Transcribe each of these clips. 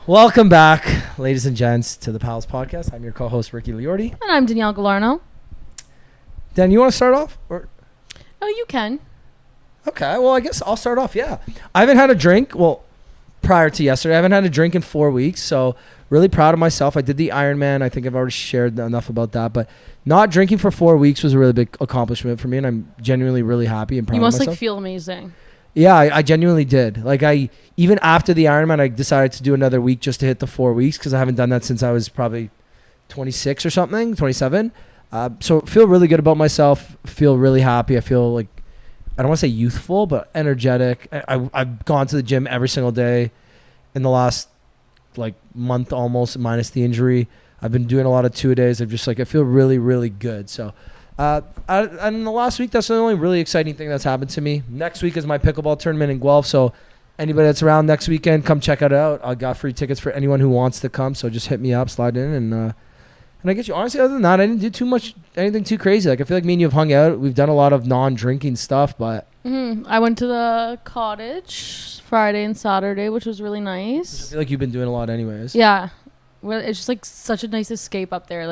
Welcome back, ladies and gents, to the Pals Podcast. I'm your co-host, Ricky Liordi. And I'm Danielle Galarno. Dan, you want to start off? Or? Oh, you can. Okay, well, I guess I'll start off, yeah. I haven't had a drink, prior to yesterday. I haven't had a drink in 4 weeks, so really proud of myself. I did the Ironman. I think I've already shared enough about that, but not drinking for 4 weeks was a really big accomplishment for me, and I'm genuinely really happy and proud of myself. You must feel amazing. Yeah, I genuinely did. Even after the Ironman, I decided to do another week just to hit the 4 weeks because I haven't done that since I was probably 26 or something, 27. So feel really good about myself. Feel really happy. I feel like, I don't want to say youthful, but energetic. I've gone to the gym every single day in the last month almost, minus the injury. I've been doing a lot of 2-a-days. I'm just I feel really, really good. So and the last week, that's the only really exciting thing that's happened to me. Next week is my pickleball tournament in Guelph. So anybody that's around next weekend, come check it out. I got free tickets for anyone who wants to come. So just hit me up, slide in, and I guess honestly, other than that, I didn't do anything too crazy. I feel like me and you have hung out. We've done a lot of non-drinking stuff, but I went to the cottage Friday and Saturday, which was really nice. I feel like you've been doing a lot anyways. Yeah, well, it's just such a nice escape up there.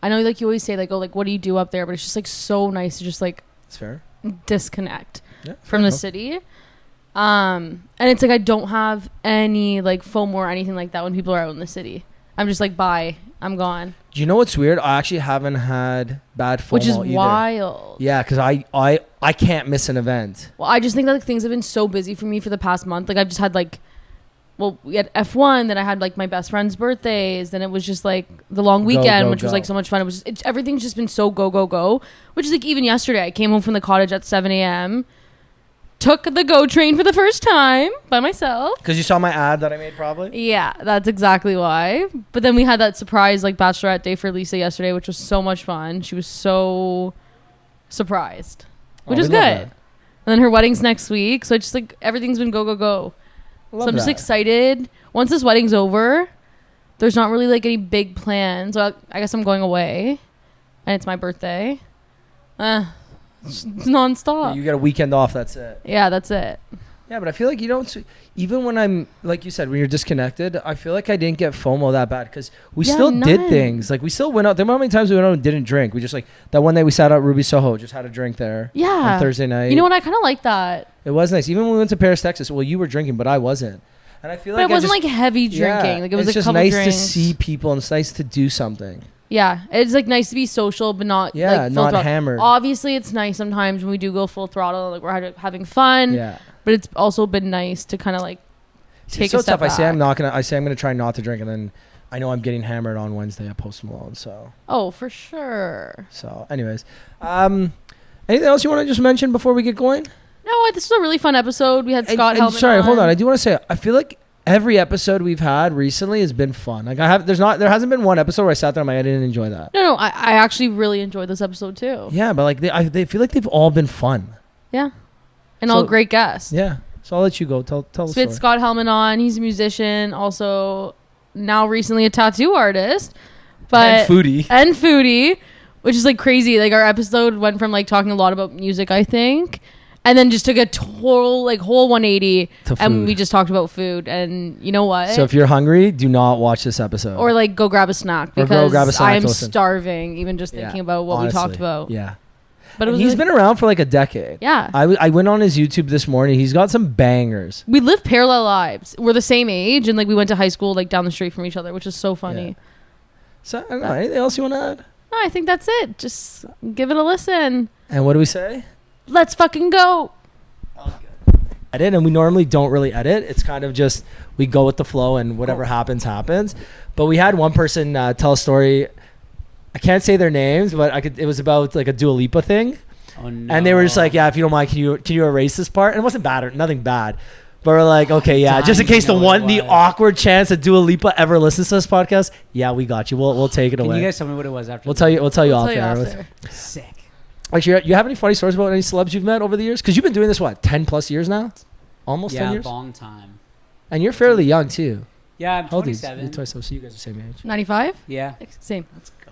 I know you always say what do you do up there, but it's just so nice to just it's fair. Disconnect from the city. And it's I don't have any FOMO or anything like that when people are out in the city. I'm just bye, I'm gone. Do you know what's weird? I actually haven't had bad FOMO which is either. Wild. Yeah, because I can't miss an event. Well, I just think that things have been so busy for me for the past month. I've just had we had F1, then I had my best friend's birthdays, then it was just the long weekend, which was so much fun. Everything's just been so go, which is even yesterday I came home from the cottage at 7 a.m. took the GO train for the first time by myself. Because you saw my ad that I made probably? Yeah, that's exactly why. But then we had that surprise bachelorette day for Lisa yesterday, which was so much fun. She was so surprised, which is good. And then her wedding's next week, so it's just everything's been go. So I'm just excited. Once this wedding's over, there's not really any big plans. Well, I guess I'm going away, and it's my birthday. It's nonstop. You get a weekend off, that's it. Yeah, that's it. Yeah, but I feel you don't, even when I'm, like you said, when you're disconnected, I feel I didn't get FOMO that bad because we still did things. We still went out. There were how many times we went out and didn't drink. We just that one night we sat out Ruby Soho, just had a drink there. Yeah. On Thursday night. You know what? I kind of like that. It was nice. Even when we went to Paris, Texas, well, you were drinking, but I wasn't. And I feel but it wasn't heavy drinking. Yeah, It was it's just couple nice drinks. to see people and it's nice to do something. Yeah, it's nice to be social, but not not throttle. hammered. Obviously, it's nice sometimes when we do go full throttle, we're having fun. Yeah, but it's also been nice to kind of take a step back. I say I'm gonna try not to drink, and then I know I'm getting hammered on Wednesday at Post Malone. So for sure. So, anyways, anything else you want to just mention before we get going? No, this was a really fun episode. We had Scott Helman. Sorry, hold on. I do want to say I feel every episode we've had recently has been fun. There hasn't been one episode where I sat there and I didn't enjoy that. No, I actually really enjoyed this episode too. Yeah, but they feel they've all been fun. Yeah, and all great guests. Yeah, so I'll let you go. Tell the story. We had Scott Helman on. He's a musician, also now recently a tattoo artist, but and foodie, which is crazy. Our episode went from talking a lot about music, I think. And then just took a total whole 180 and we just talked about food. And you know what? So if you're hungry, do not watch this episode. Or go grab a snack because I'm starving even just thinking about what we talked about. Yeah. But he's been around for a decade. Yeah. I went on his YouTube this morning. He's got some bangers. We live parallel lives. We're the same age and we went to high school down the street from each other, which is so funny. Yeah. So I don't know, anything else you want to add? No, I think that's it. Just give it a listen. And what do we say? Let's fucking go. Edit, and we normally don't really edit. It's kind of just we go with the flow and whatever happens. But we had one person tell a story. I can't say their names, but it was about a Dua Lipa thing. Oh no. And they were just if you don't mind, can you erase this part? And it wasn't bad or nothing bad. But we're okay, yeah, just in case the awkward chance that Dua Lipa ever listens to this podcast, yeah, we got you. We'll take it away. Can you guys tell me what it was after? We'll tell you off there. Sick. Actually, you have any funny stories about any celebs you've met over the years? Because you've been doing this 10 plus years now, almost 10 years. Yeah, long time. And you're fairly young too. Yeah, I'm 27. You're 27, so you guys are the same age. 95? Yeah, same. Let's go.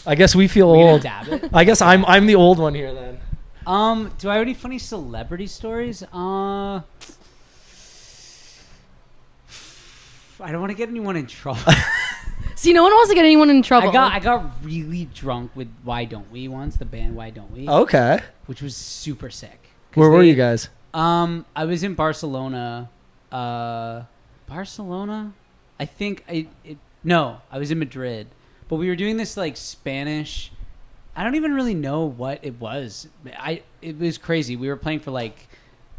I guess we feel old. I guess I'm the old one here then. Do I have any funny celebrity stories? I don't want to get anyone in trouble. See, no one wants to get anyone in trouble. I got really drunk with Why Don't We once, the band Why Don't We, Okay. which was super sick. Where were you guys? I was in Barcelona. Barcelona? I think no, I was in Madrid. But we were doing this like Spanish. I don't even really know what it was. It was crazy. We were playing for like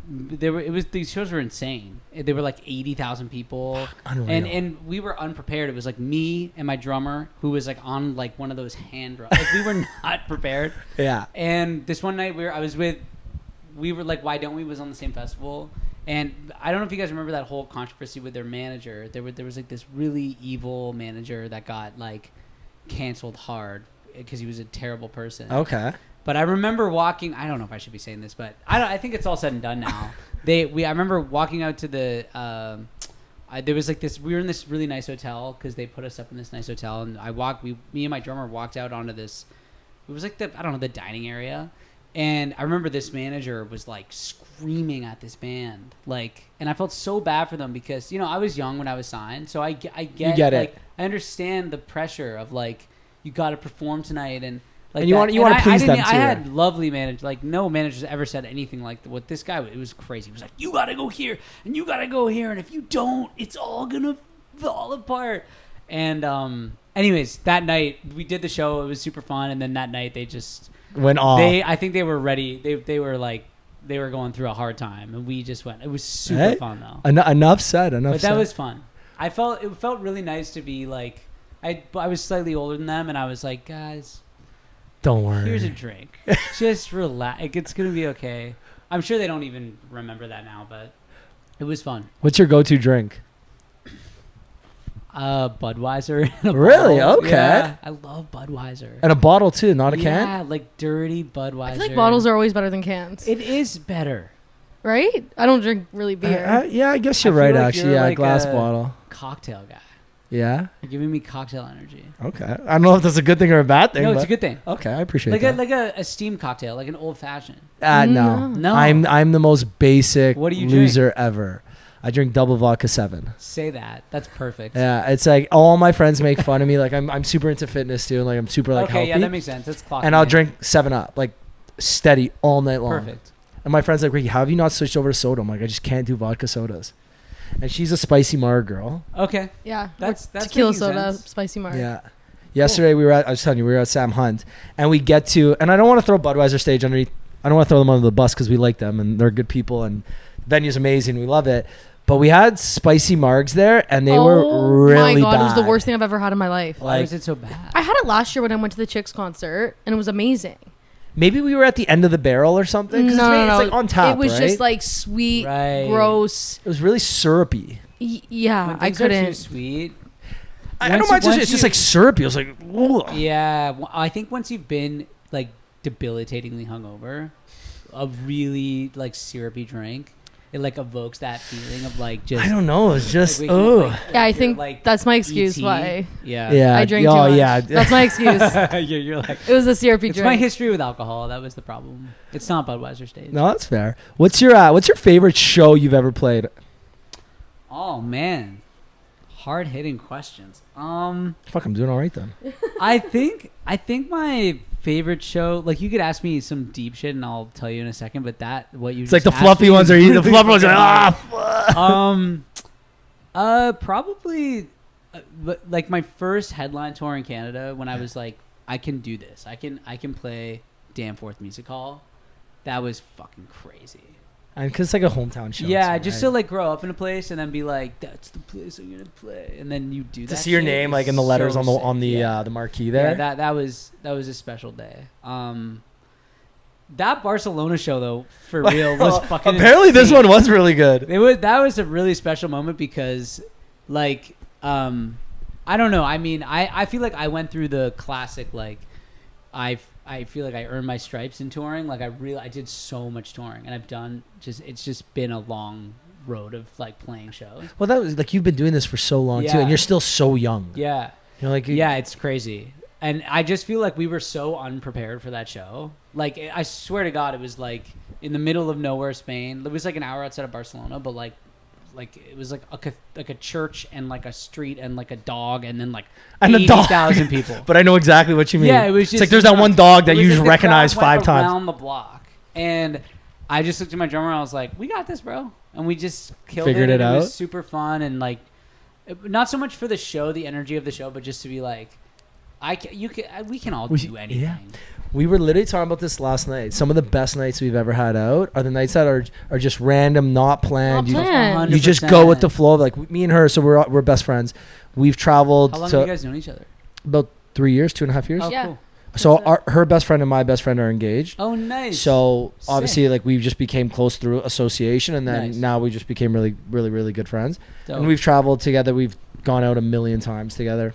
these shows were insane. They were like 80,000 people. Unreal. And we were unprepared. It was like me and my drummer who was like on like one of those hand drums. Like we were not prepared. Yeah. And this one night we were like Why Don't We was on the same festival. And I don't know if you guys remember that whole controversy with their manager. There was like this really evil manager that got like canceled hard because he was a terrible person. Okay. But I remember walking. I don't know if I should be saying this, but I think it's all said and done now. I remember walking out to the. There was like this. We were in this really nice hotel because they put us up in this nice hotel, and me and my drummer walked out onto this. It was like the dining area, and I remember this manager was like screaming at this band, like, and I felt so bad for them because I was young when I was signed, so I get like, it. I understand the pressure of like you got to perform tonight and. Like and you want to please them too. I had lovely managers. Like no managers ever said anything like what this guy. It was crazy. He was like, "You got to go here and you got to go here, and if you don't, it's all gonna fall apart." And anyways, that night we did the show. It was super fun. And then that night they just went off. I think they were ready. They were like they were going through a hard time, and we just went. It was super fun though. Enough said. But that was fun. It felt really nice to be like I was slightly older than them, and I was like, guys. Don't worry. Here's a drink. Just relax. It's going to be okay. I'm sure they don't even remember that now, but it was fun. What's your go-to drink? Budweiser. Really? Bottle. Okay. Yeah, I love Budweiser. And a bottle too, not a can? Yeah, like dirty Budweiser. I feel like bottles are always better than cans. It is better. Right? I don't drink really beer. Yeah, I guess you're I feel right, like actually. you're Yeah, like glass a bottle. Cocktail guy. Yeah? You're giving me cocktail energy. Okay. I don't know if that's a good thing or a bad thing. No, it's a good thing. Okay, I appreciate Like that. a steamed cocktail, like an old fashioned. No. No. I'm the most basic What do you loser ever. I drink double vodka 7. Say that. That's perfect. Yeah, it's like all my friends make fun of me. Like I'm super into fitness too, and like I'm super like okay, healthy. yeah, that makes sense. That's clock. And I'll drink 7 Up, like steady all night long. Perfect. And my friend's like, Ricky, how have you not switched over to soda? I'm like, I just can't do vodka sodas. And she's a spicy Mar girl. Okay. Yeah. That's tequila making soda, sense. spicy marg. Yeah. Yesterday we were at, I was telling you, we were at Sam Hunt, and we get to, and I don't want to throw Budweiser stage underneath. I don't want to throw them under the bus because we like them and they're good people and the venue's amazing. We love it. But we had spicy margs there, and they were really my God, bad. it was the worst thing I've ever had in my life. Why was it so bad? I had it last year when I went to the Chicks concert, and it was amazing. Maybe we were at the end of the barrel or something. No, it's like on tap, it was right? just like sweet, Right. gross. It was really syrupy. Yeah, When I things are too couldn't. sweet. I don't Once- mind. once It's just you- like syrupy. I was like, ugh. Yeah, I think once you've been like debilitatingly hungover, a really like syrupy drink, it like evokes that feeling of like just. I don't know. It's just like, waking up, oh. like Yeah, I you're, think like, that's my excuse ET. why Yeah. Yeah. I drink too oh much. yeah. That's my excuse. you're like. It was a syrupy It's drink. my history with alcohol. That was the problem. It's not Budweiser stage. No, that's fair. What's your favorite show you've ever played? Oh man, hard hitting questions. Fuck, I'm doing all right then. I think my favorite show, like you could ask me some deep shit and I'll tell you in a second, but what you It's like just the asked fluffy me ones is are the really fluffy ones are fucking ah. probably like my first headline tour in Canada when I was like, I can do this. I can play Danforth Music Hall. That was fucking crazy. And because it's like a hometown show. Yeah, too, just right? to like grow up in a place and then be like, that's the place I'm gonna play, and then you do that. to see your shit name is like in the letters so on the sick. Yeah. the marquee there. Yeah, that was a special day. That Barcelona show though, for real, was fucking. Apparently, this insane. one was really good. That was a really special moment because, like, I don't know. I mean, I feel like I went through the classic like, I feel like I earned my stripes in touring. Like I did so much touring, and it's just been a long road of like playing shows. Well, that was like you've been doing this for so long too, Yeah. and you're still so young. Yeah. You're like Yeah, it's crazy. And I just feel like we were so unprepared for that show. Like, I swear to God, it was like in the middle of nowhere, Spain. It was like an hour outside of Barcelona, but like like it was like a church and like a street and like a dog and then like And a dog. 80,000 people. But I know exactly what you mean. Yeah, it was It's just like there's that one dog that it was you like just the recognize crowd went 5 times. around the block, and I just looked at my drummer and I was like, "We got this, bro," and we just killed Figured it. it and out. It was super fun and like, not so much for the show, the energy of the show, but just to be like, we can all do anything. Yeah. We were literally talking about this last night. Some of the best nights we've ever had out are the nights that are just random, not planned. Not planned. You just go with the flow. Like me and her, so we're best friends. We've traveled. How long have you guys known each other? About 3 years, 2.5 years. Oh, Yeah. cool. So her best friend and my best friend are engaged. Oh, nice. So obviously, Sick. like we just became close through association, and then Nice. now we just became really, really, really good friends. Dope. And we've traveled together. We've gone out a million times together,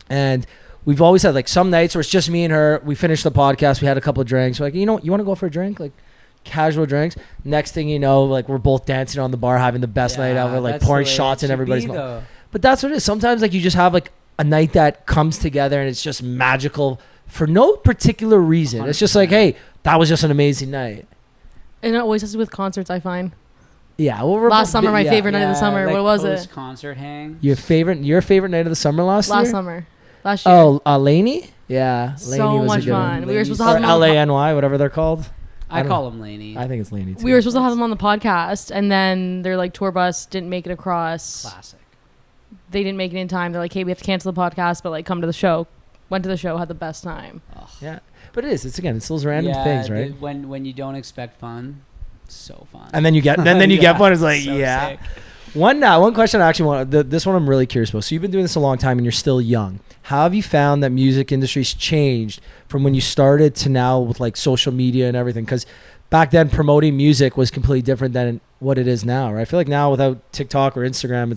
and we've always had like some nights where it's just me and her. We finished the podcast. We had a couple of drinks. We're like, you know, you want to go for a drink? Like casual drinks. Next thing you know, like we're both dancing on the bar, having the best night ever, like that's the pouring way shots it in should everybody's be, mouth. though. But that's what it is. Sometimes like you just have like a night that comes together and it's just magical for no particular reason. It's just like, 100%. hey, that was just an amazing night. And it always has to do with concerts, I find. Yeah. Well, we're Last summer, my yeah. favorite night of the summer. Like What was it? Concert hang. Your favorite night of the summer last year? Last summer. Last year. Oh, Laney? Yeah. So Laney was much a good fun. one. We were supposed to Or have them on the LANY, whatever they're called. I don't call him Laney. I think it's Laney too. We were supposed to have them on the podcast, and then their like tour bus didn't make it across. Classic. They didn't make it in time. They're like, hey, we have to cancel the podcast, but like come to the show. Went to the show, had the best time. Ugh. Yeah. But it is. It's those random things, right? When you don't expect fun, so fun. And then you get then you get one. It's like, so yeah. sick. One question I actually want. This one I'm really curious about. So you've been doing this a long time and you're still young. How have you found that music industry's changed from when you started to now with like social media and everything? Because back then promoting music was completely different than what it is now, right? I feel like now without TikTok or Instagram,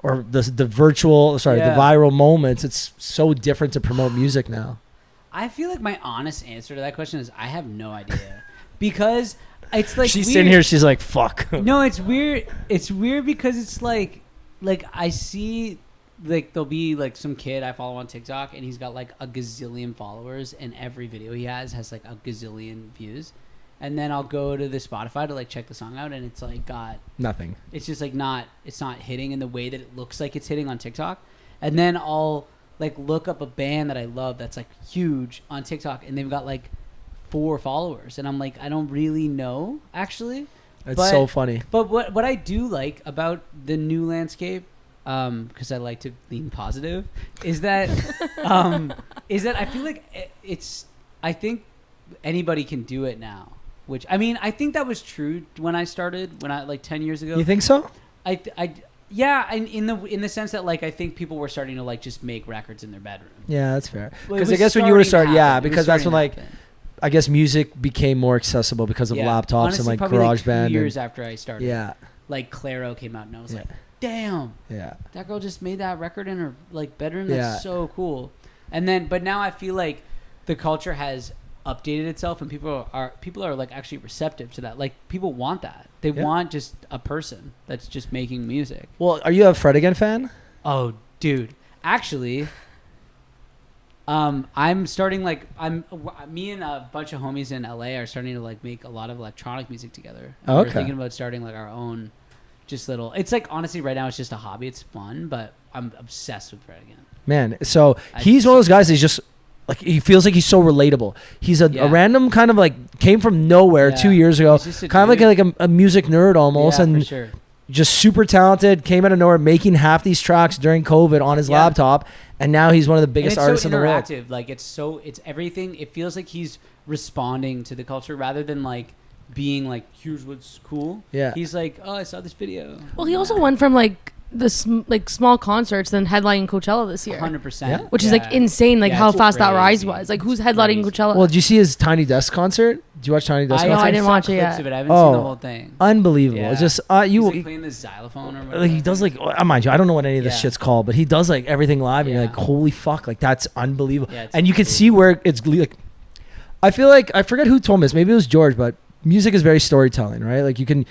or the viral moments, it's so different to promote music now. I feel like my honest answer to that question is I have no idea because it's like She's weird. sitting here. She's like, "Fuck." No, it's weird. It's weird because it's like I see like there'll be like some kid I follow on TikTok and he's got like a gazillion followers and every video he has like a gazillion views, and then I'll go to the Spotify to like check the song out and it's like got Nothing. it's just like it's not hitting in the way that it looks like it's hitting on TikTok, and then I'll like look up a band that I love that's like huge on TikTok and they've got like 4 followers and I'm like I don't really know actually. It's so funny. But what I do like about the new landscape, because I like to lean positive, is that I feel like I think anybody can do it now. Which I mean I think that was true when I started like 10 years ago. You think so? Yeah, in the sense that like I think people were starting to like just make records in their bedroom. Yeah, that's fair. Well, it Because I was guess when you were starting to starting, happen. It was because that's when starting like to happen. I guess music became more accessible because of Yeah. laptops Honestly, and like probably, like, 2 GarageBand. years after I started, Yeah, like Claro came out and I was Yeah. like, damn, yeah. that girl just made that record in her like bedroom. That's Yeah. so cool. And then, but now I feel like the culture has updated itself, and people are like actually receptive to that. Like people want that. They Yeah. want just a person that's just making music. Well, are you a Fred Again fan? Oh, dude, actually, I'm starting me and a bunch of homies in LA are starting to like make a lot of electronic music together. Oh, We're okay. thinking about starting like our own, just little. It's like honestly right now it's just a hobby. It's fun, but I'm obsessed with Fred Again. Man, so he's one of those guys. He's just like he feels like he's so relatable. He's a Yeah. random kind of like came from nowhere Yeah. 2 years ago, He's just a kind of dude. like a music nerd almost, Yeah, and for sure. just super talented. Came out of nowhere, making half these tracks during COVID on his Yeah. laptop, and now he's one of the And biggest it's artists so in the world. interactive. Like it's everything. It feels like he's responding to the culture rather than like being like, here's what's cool. Yeah. He's like, oh, I saw this video. Well, he also went from like like small concerts then headlining Coachella this year, 100%. Yeah. which is like insane. Like Yeah, how it's fast that rise crazy. was. Like who's It's headlining crazy. Coachella? Well, did you see his Tiny Desk concert? Did you watch Tiny Desk No, concert? I didn't saw watch it clips yet. of it. I haven't seen the Oh. whole thing. Unbelievable. Yeah. It's just He's you. like playing the xylophone or whatever. Like he does like mind you, I don't know what any of this Yeah. shit's called, but he does like everything live, and you're Yeah. like, holy fuck, like that's unbelievable. Yeah, it's And you can crazy. see where it's like. I feel like I forget who told me this. Maybe it was George, but music is very storytelling, right? Like you can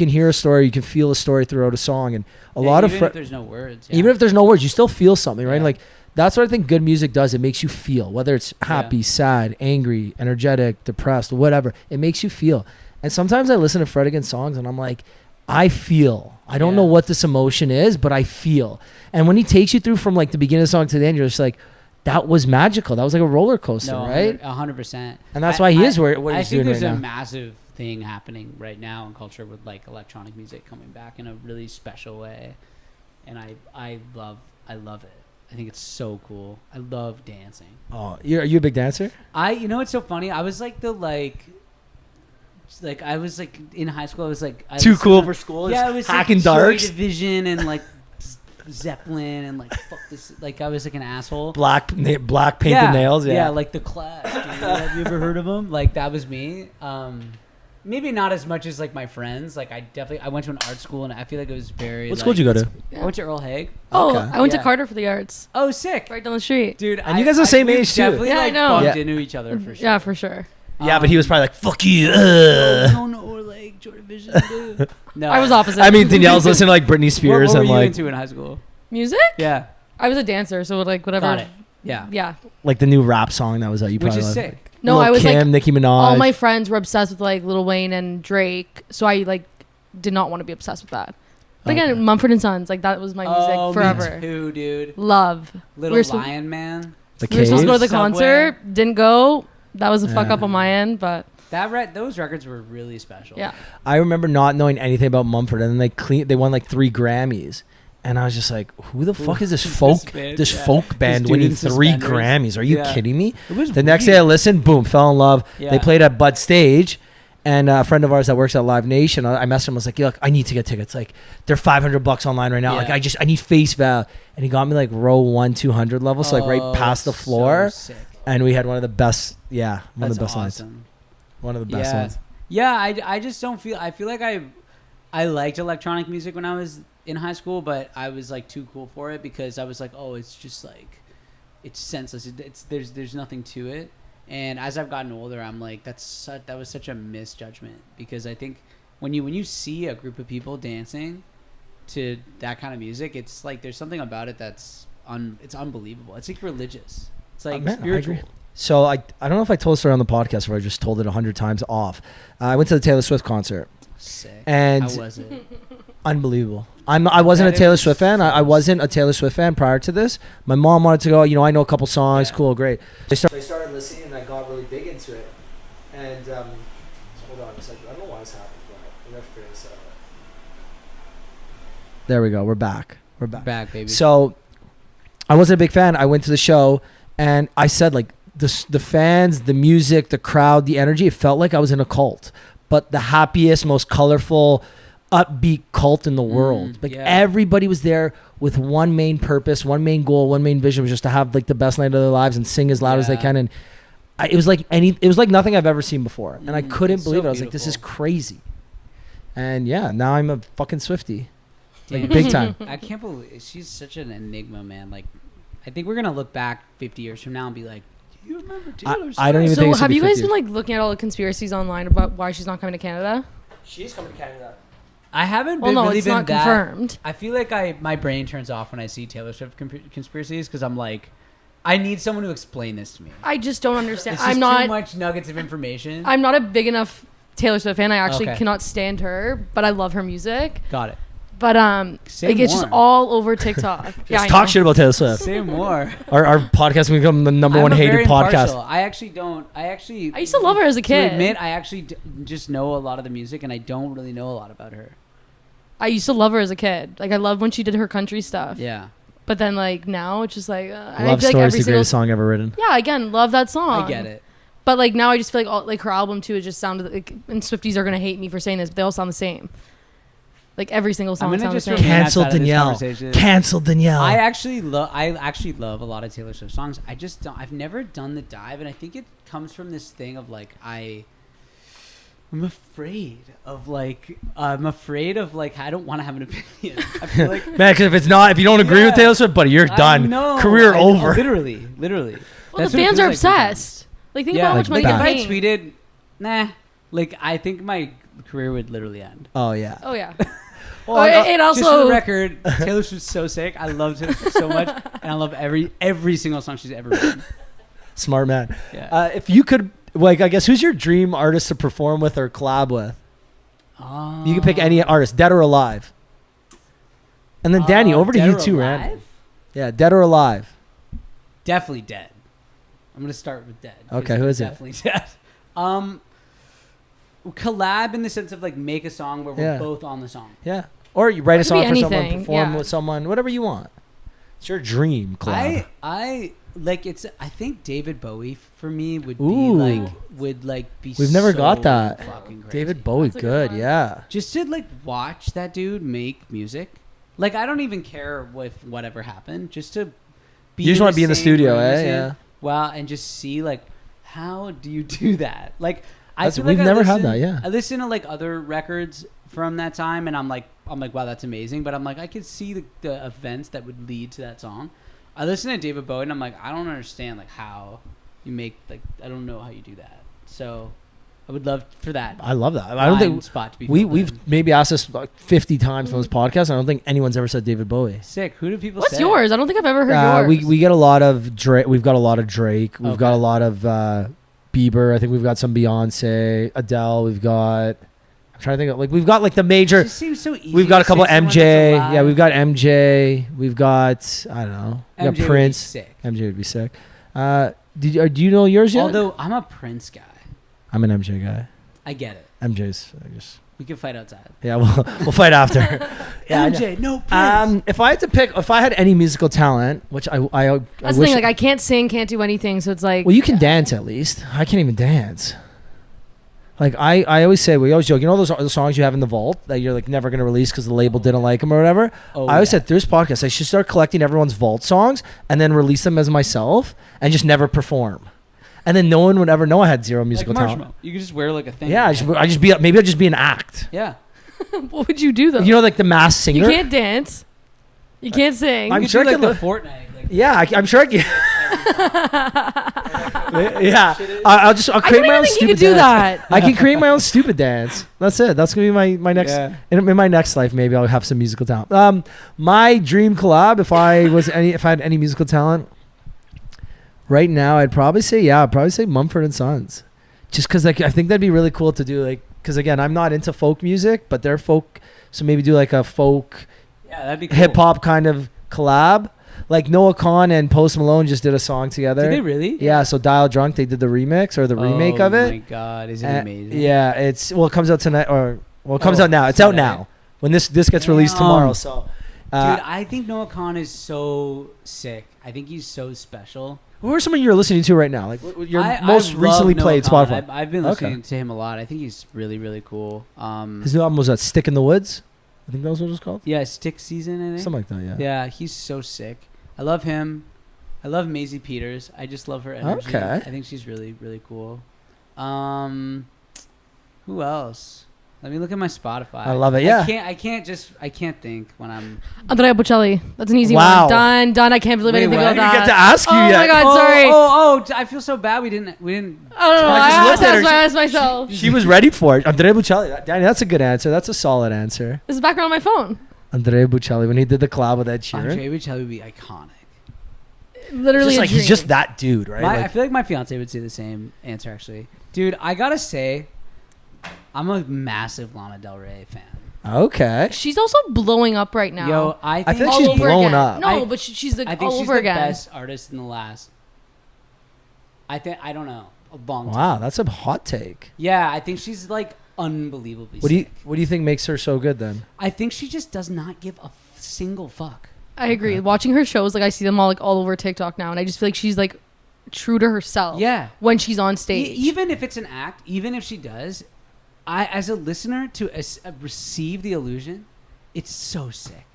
hear a story, you can feel a story throughout a song, and a lot of even if there's no words. even if there's no words, you still feel something, right? Yeah. Like that's what I think good music does. It makes you feel, whether it's happy, Yeah. sad, angry, energetic, depressed, whatever. It makes you feel. And sometimes I listen to Fred Again songs and I'm like, I feel I don't know what this emotion is, but I feel. And when he takes you through from like the beginning of the song to the end, you're just like, that was magical. That was like a roller coaster, right? 100%. And that's why he is what he's doing right now. I think there's a massive thing happening right now in culture with like electronic music coming back in a really special way, and I love it. I think it's so cool. I love dancing. Oh, are you a big dancer? You know what's so funny? I was like I was like in high school. I was like too cool for school. Yeah, I was hacking like darks, Joy Division, and like Zeppelin, and like fuck this. Like I was like an asshole. Black painted nails. Yeah, like the Clash. Dude. Have you ever heard of them? Like that was me. Maybe not as much as like my friends. Like I went to an art school, and I feel like it was very. What school did you go to? I went to Earl Haig. Oh, Okay. I went to Carter for the arts. Oh, sick, Right down the street. dude. And you guys are the same age, too. Definitely, Yeah, I like, know. bumped Yeah. into each other for sure. Yeah, for sure. Yeah, but he was probably like, "Fuck you." I don't know, or like Joy Division. Dude. No, I was opposite. I mean, Danielle's listening to like Britney What Spears were and you like into in high school? Music? Yeah, I was a dancer, so like whatever. got it. Yeah, Yeah. like the new rap song that was out. You which probably is loved. sick. No, Lil' I was Kim, like Nicki Minaj. all my friends were obsessed with like Lil Wayne and Drake, so I like did not want to be obsessed with that. But Okay. again, Mumford and Sons, like that was my music Oh, forever. me too, dude. Love. Little We're so- Lion Man. The We were supposed to go to the Subway. concert, didn't go. That was a fuck Yeah. up on my end, but Those records were really special. yeah. I remember not knowing anything about Mumford, and then they won like 3 Grammys, and I was just like, "Who the fuck is this folk band? this Yeah. folk band dude winning in 3 suspenders. Grammys? Are you Yeah. kidding me?" It was The next day I listened, boom, fell in love. Yeah. They played at Bud Stage, and a friend of ours that works at Live Nation, I messaged him. I was like, "Look, I need to get tickets. Like, they're $500 online right now. Yeah. Like, I need face value." And he got me like row 1, 200 level, so like right past the floor, So sick. and we had one of the best. Yeah, one of That's the best lines. awesome. One of the best Yeah. ones. Yeah, I just don't feel. I feel like I liked electronic music when I was in high school, but I was like too cool for it because I was like, oh, it's just like, it's senseless. There's nothing to it. And as I've gotten older, I'm like, that was such a misjudgment because I think when you see a group of people dancing to that kind of music, it's like there's something about it that's it's unbelievable. It's like religious. It's like Man, I spiritual. agree. So I don't know if I told the story on the podcast or I just told it 100 times off. I went to the Taylor Swift concert. Sick. And How was it? unbelievable. I wasn't a That Taylor is Swift fan. I so wasn't a Taylor Swift fan prior to this. My mom wanted to go. You know, I know a couple songs. Yeah. Cool, great. I started listening and I got really big into it. And hold on a second. I don't know why this happens, but I'm gonna figure this out. There we go. We're back. Back, baby. So I wasn't a big fan. I went to the show and I said like the fans, the music, the crowd, the energy. It felt like I was in a cult, but the happiest, most colorful, upbeat cult in the world. Like yeah. everybody was there with one main purpose, one main goal, one main vision was just to have like the best night of their lives and sing as loud as they Yeah. can. And it was like nothing I've ever seen before. And I couldn't it's believe so it. I was like, this is beautiful. crazy. And yeah, now I'm a fucking Swiftie. Like Damn. big time. I can't believe she's such an enigma, man. Like, I think we're gonna look back 50 years from now and be like, "Do you remember Taylor Swift?" I don't even So think it's have gonna you be guys 50. been like looking at all the conspiracies online about why she's not coming to Canada? She's coming to Canada. I haven't Well, been no, really it's been not that. confirmed. I feel like my brain turns off when I see Taylor Swift conspiracies because I'm like, I need someone to explain this to me. I just don't understand. It's just I'm too not. much nuggets of information. I'm not a big enough Taylor Swift fan. I actually Okay. cannot stand her, but I love her music. Got it. But Say like it's just more. all over TikTok. Yeah, I Talk know. shit about Taylor Swift. Say more. Our podcast will become the number one I'm hated very podcast. impartial. I actually don't. I used to love her as a kid. To admit, I actually just know a lot of the music, and I don't really know a lot about her. I used to love her as a kid. Like I loved when she did her country stuff. Yeah, But then like now it's just like I Love feel Story like is the greatest song ever written. Yeah, again, love that song. I get it. But like now I just feel like all, like her album too. It just sounded like, and Swifties are gonna hate me for saying this, but they all sound the same. Like every single song I'm gonna sounds the just same. remain Cancel outside of this Danielle. conversation. Cancel Danielle. I actually love a lot of Taylor Swift songs. I just don't. I've never done the dive, and I think it comes from this thing of like I'm afraid of like I don't want to have an opinion. I feel like Man, because if you don't agree with Yeah. Taylor Swift, buddy, you're done. Career I know, over. Literally. Well, That's the what it fans feels are like sometimes. obsessed. Like think Yeah, about how much like money that. they're if I paying. tweeted, nah, like I think my career would literally end. Oh yeah. Oh yeah. Well, Oh, it just for also- the record, Taylor Swift's so sick. I love Taylor Swift so much, and I love every single song she's ever written. Smart man. Yeah. If you could, like, I guess, who's your dream artist to perform with or collab with? You can pick any artist, dead or alive. And then Danny, over to Dead you or too, Alive? Rand. Yeah, dead or alive? Definitely dead. I'm gonna start with dead. Okay, who is it? Definitely dead. Collab in the sense of like make a song where we're both on the song. Yeah. Or you write a It could be song for someone, anything, perform yeah. with someone, whatever you want. It's your dream collab. I like it's. I think David Bowie for me would Ooh. be. We've never so got that. fucking crazy. David Bowie, That's a good, good one. yeah. Just to like watch that dude make music. Like I don't even care with whatever happened. Just to be. You just want to be in the same studio, room as eh? him. Yeah. Wow, and just see like how do you do that? Like We've never had that, yeah. I listen to like other records from that time, and I'm like, wow, that's amazing. But I'm like, I could see the events that would lead to that song. I listen to David Bowie, and I'm like, I don't understand like how you make like I don't know how you do that. So I would love for that. I love that. I don't think spot to be. we've maybe asked this like 50 times on this podcast. I don't think anyone's ever said David Bowie. sick. Who do people? What's say? yours? I don't think I've ever heard yours. We get a lot of Drake. We've got a lot of Drake. We've Okay. got a lot of Bieber. I think we've got some Beyonce, Adele. We've got. I'm trying to think of like we've got like the major. It just seems so easy. We've got a to couple say someone MJ. that's alive. Yeah, we've got MJ. We've got I don't know. We MJ got would be Prince. sick. MJ would be sick. Do you know yours yet? Although I'm a Prince guy, I'm an MJ guy. I get it. MJ's. I guess. We can fight outside. Yeah, we'll fight after. Yeah, I know. MJ, no Prince. If I had to pick, if I had any musical talent, which I That's the wish. thing. Like I can't sing, can't do anything. So it's like. Well, you can dance at least. I can't even dance. Like I always say, we always joke. You know those songs you have in the vault that you're like never gonna release because the label didn't like them or whatever. Oh, I always yeah. said through this podcast, I should start collecting everyone's vault songs and then release them as myself and just never perform. And then no one would ever know I had zero musical like talent. Marshmallow. You could just wear like a thing. Yeah, I just be maybe I'll just be an act. Yeah. What would you do though? You know, like the Masked Singer. You can't dance. You can't sing. I'm You sure could I do can like the Fortnite. Like, Yeah, I'm sure I can. Yeah, I'll I create don't my even own think you stupid could do dance. that. I can create my own stupid dance. That's it. That's gonna be my next Yeah. in my next life. Maybe I'll have some musical talent. My dream collab, if I had any musical talent, right now I'd probably say Mumford and Sons, just because like I think that'd be really cool to do. Like, because again, I'm not into folk music, but they're folk, so maybe do like a folk yeah, that'd be cool. hip hop kind of collab. Like Noah Kahan and Post Malone just did a song together. Did they really? Yeah, so Dial Drunk, they did the remix or the remake of Oh it. my god, is it And- amazing? Yeah, it comes out tonight it comes out now. It's Sunday. out now. When this gets released Damn. tomorrow. So, Dude, I think Noah Kahan is so sick. I think he's so special. who are some of you are listening to right now? Like your most love recently Noah played Kahan. Spotify. I've been Okay. listening to him a lot. I think he's really, really cool. His new album was Stick in the Woods. I think that was what it was called. Yeah, Stick Season, I think. Something like that. Yeah. Yeah, he's so sick. I love him. I love Maisie Peters. I just love her energy. Okay. I think she's really, really cool. Who else? Let me look at my Spotify. I love it, yeah. I can't think when I'm. Andrea Bocelli. That's an easy Wow. one. Done. I can't believe I Wait, didn't think what? of I didn't that. get to ask you Oh yet. my God, sorry. I feel so bad. We didn't. I don't know. I just I looked at her. asked myself. She was ready for it. Andrea Bocelli. Danny, that's a good answer. That's a solid answer. This is background on my phone. Andrea Bocelli when he did the collab with Ed Sheeran. Andre Bocelli would be iconic. Literally Just a like dream. he's just that dude, right? I Like, feel like my fiance would say the same answer. Actually, dude, I gotta say, I'm a massive Lana Del Rey fan. okay. She's also blowing up right now. Yo, I think feel like all she's over blown again. up. No, I- but she's like I think all she's over the again. best artist in the last. I don't know, a long time. Wow, that's a hot take. Yeah, I think she's like unbelievably What do sick. you think makes her so good then? I think she just does not give a single fuck. I agree. Watching her shows, like I see them all over TikTok now, and I just feel like she's like true to herself. Yeah. When she's on stage. Even if it's an act, even if she does, I as a listener to receive the illusion, it's so sick.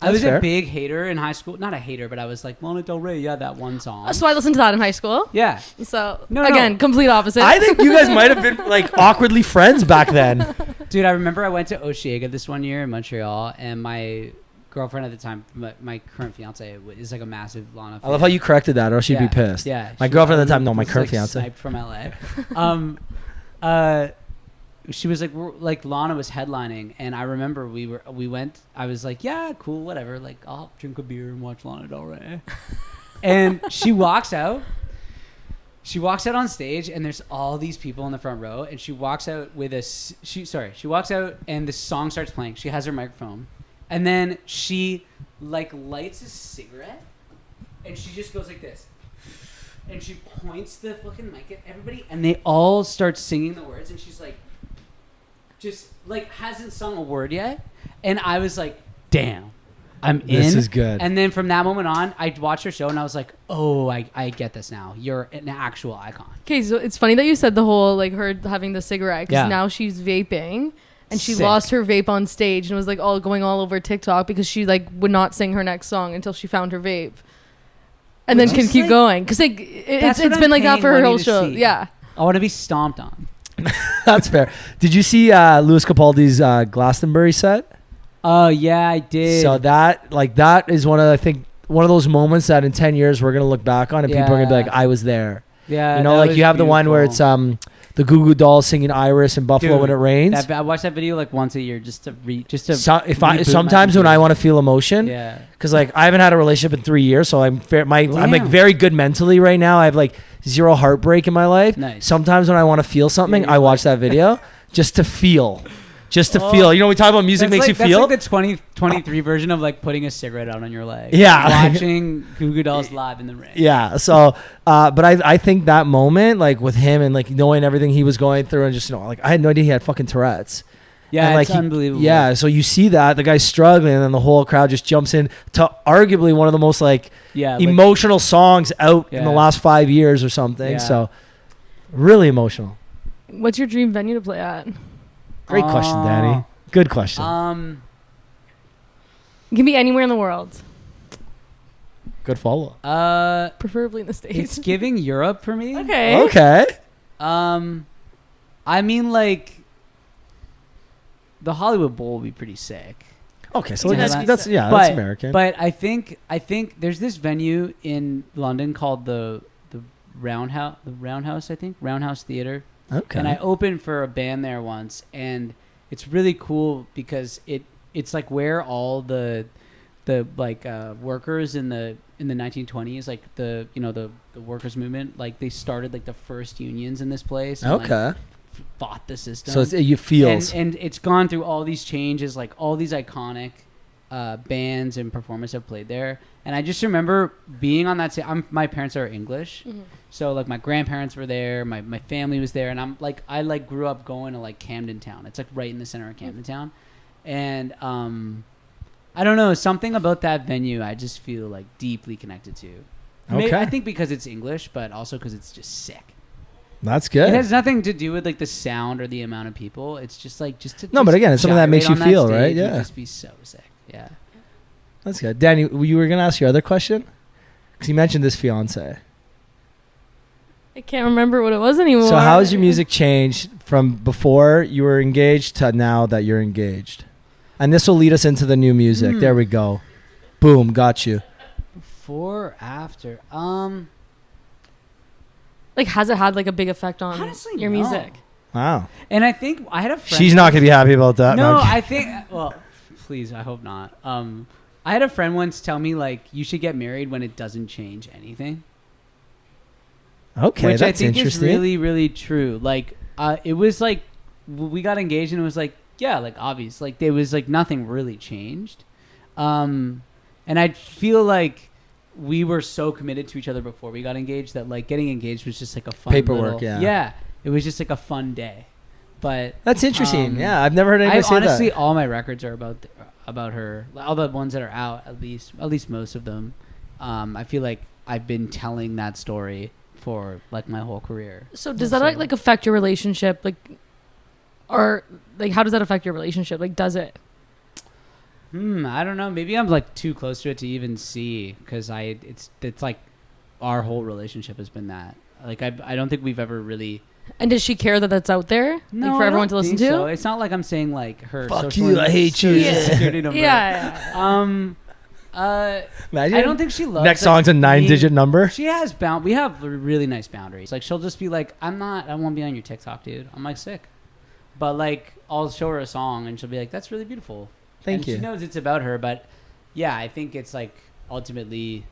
I That's was fair. a big hater in high school. Not a hater, but I was like, Lana Del Rey, yeah, that one song. So I listened to that in high school. Yeah. So No, again, no. complete opposite. I think you guys might have been like awkwardly friends back then. Dude, I remember I went to Osheaga this one year in Montreal, and my girlfriend at the time, my current fiance, is like a massive Lana fan. I love how you corrected that, or she'd be pissed. Yeah. My she- girlfriend at the I time, no, my was, current like, fiance. sniped from LA. She was like Lana was headlining, and I remember we went. I was like, yeah, cool, whatever. Like, I'll drink a beer and watch Lana Del Rey. And she walks out. She walks out on stage, and there's all these people in the front row. And she walks out with she walks out, and the song starts playing. She has her microphone, And then she like lights a cigarette, and she just goes like this, and she points the fucking mic at everybody, and they all start singing the words, and she's like, just like hasn't sung a word yet, and I was like, damn. I'm in. This is good. And then from that moment on, I watched her show and I was like, oh, I get this now. You're an actual icon. Okay, so it's funny that you said the whole like her having the cigarette because Yeah. now she's vaping and she Sick. lost her vape on stage and was like all going all over TikTok because she like would not sing her next song until she found her vape, and then Which can is, keep like, going because like that's it's what been I'm like that paying for her money whole to show. see. Yeah. I want to be stomped on. That's fair. Did you see Louis Capaldi's Glastonbury set? Oh yeah, I did. So that is one of those moments that in 10 years we're gonna look back on and people are gonna be like, I was there. Yeah, You know, that like was you have the one where beautiful. it's the Goo Goo Dolls singing Iris in Buffalo Dude, when it rains. I watch that video like once a year just to Sometimes when I want to feel emotion, yeah. because like I haven't had a relationship in 3 years, so I'm like Damn. very good mentally right now. I have like zero heartbreak in my life. Nice. Sometimes when I want to feel something, Yeah, I watch that video just to feel. Just to feel. You know, we talk about music makes you feel. That's like the 2023 version of like putting a cigarette out on your leg. Yeah. Watching Goo Goo Dolls live in the rain. Yeah. So, but I think that moment, like with him and like knowing everything he was going through and just, you know, like I had no idea he had fucking Tourette's. Yeah, And, like, it's unbelievable. Yeah. So you see that the guy's struggling and then the whole crowd just jumps in to arguably one of the most like emotional songs out in the Yeah. last 5 years or something. Yeah. So really emotional. What's your dream venue to play at? Great question, Danny. Good question. It can be anywhere in the world, Good follow. preferably in the States. It's giving Europe for me. Okay. Okay. I mean, like, the Hollywood Bowl would be pretty sick. Okay. So Yeah, that's But- American. But I think there's this venue in London called the Roundhouse, I think Roundhouse Theatre, okay. and I opened for a band there once, and it's really cool because it's like where all the workers in the 1920s, like the workers movement, like they started like the first unions in this place. And, Okay. like, fought the system. So you feels. and it's gone through all these changes, like all these iconic bands and performers have played there. And I just remember being on that my parents are English, so like my grandparents were there, my family was there, and I grew up going to like Camden Town. It's like right in the center of Camden Town, and I don't know, something about that venue I just feel like deeply connected to. Okay. I think because it's English, but also because it's just sick. That's good. It has nothing to do with like the sound or the amount of people. It's just like No, but again, it's something that makes you feel, right? Yeah. It'd just be so sick. Yeah. That's good. Danny, you were going to ask your other question? Because you mentioned this fiance. I can't remember what it was anymore. So how has your music changed from before you were engaged to now that you're engaged? And this will lead us into the new music. There we go. Boom, got you. Before, after. Like, has it had like a big effect on Honestly, your no. music? Wow. And I think I had a friend. She's not going to be happy about that. No, I'm I think. Well, please, I hope not. I had a friend once tell me like you should get married when it doesn't change anything. okay, Which that's I think interesting. is really, really true. Like, it was like we got engaged, and it was like, yeah, like obvious, like there was like nothing really changed. And I feel like we were so committed to each other before we got engaged that like getting engaged was just like a fun Paperwork, little, yeah. it was just like a fun day. But That's interesting. Yeah, I've never heard anybody say honestly, that. all my records are about her. All the ones that are out, at least most of them. I feel like I've been telling that story for like my whole career. So does that like affect your relationship? Like, or like, how does that affect your relationship? Like, does it? I don't know. Maybe I'm like too close to it to even see, because it's like our whole relationship has been that. Like I don't think we've ever really. And does she care that that's out there? No, like, for everyone to listen to? So. It's not like I'm saying like her. Fuck social you, I hate you. security number. Yeah. Imagine. I don't think she loves. Next like, song's a 9-digit me. number. She has we have really nice boundaries. Like she'll just be like, I won't be on your TikTok, dude. I'm like sick. But like I'll show her a song and she'll be like, that's really beautiful. Thank you. She knows it's about her, but yeah, I think it's like ultimately,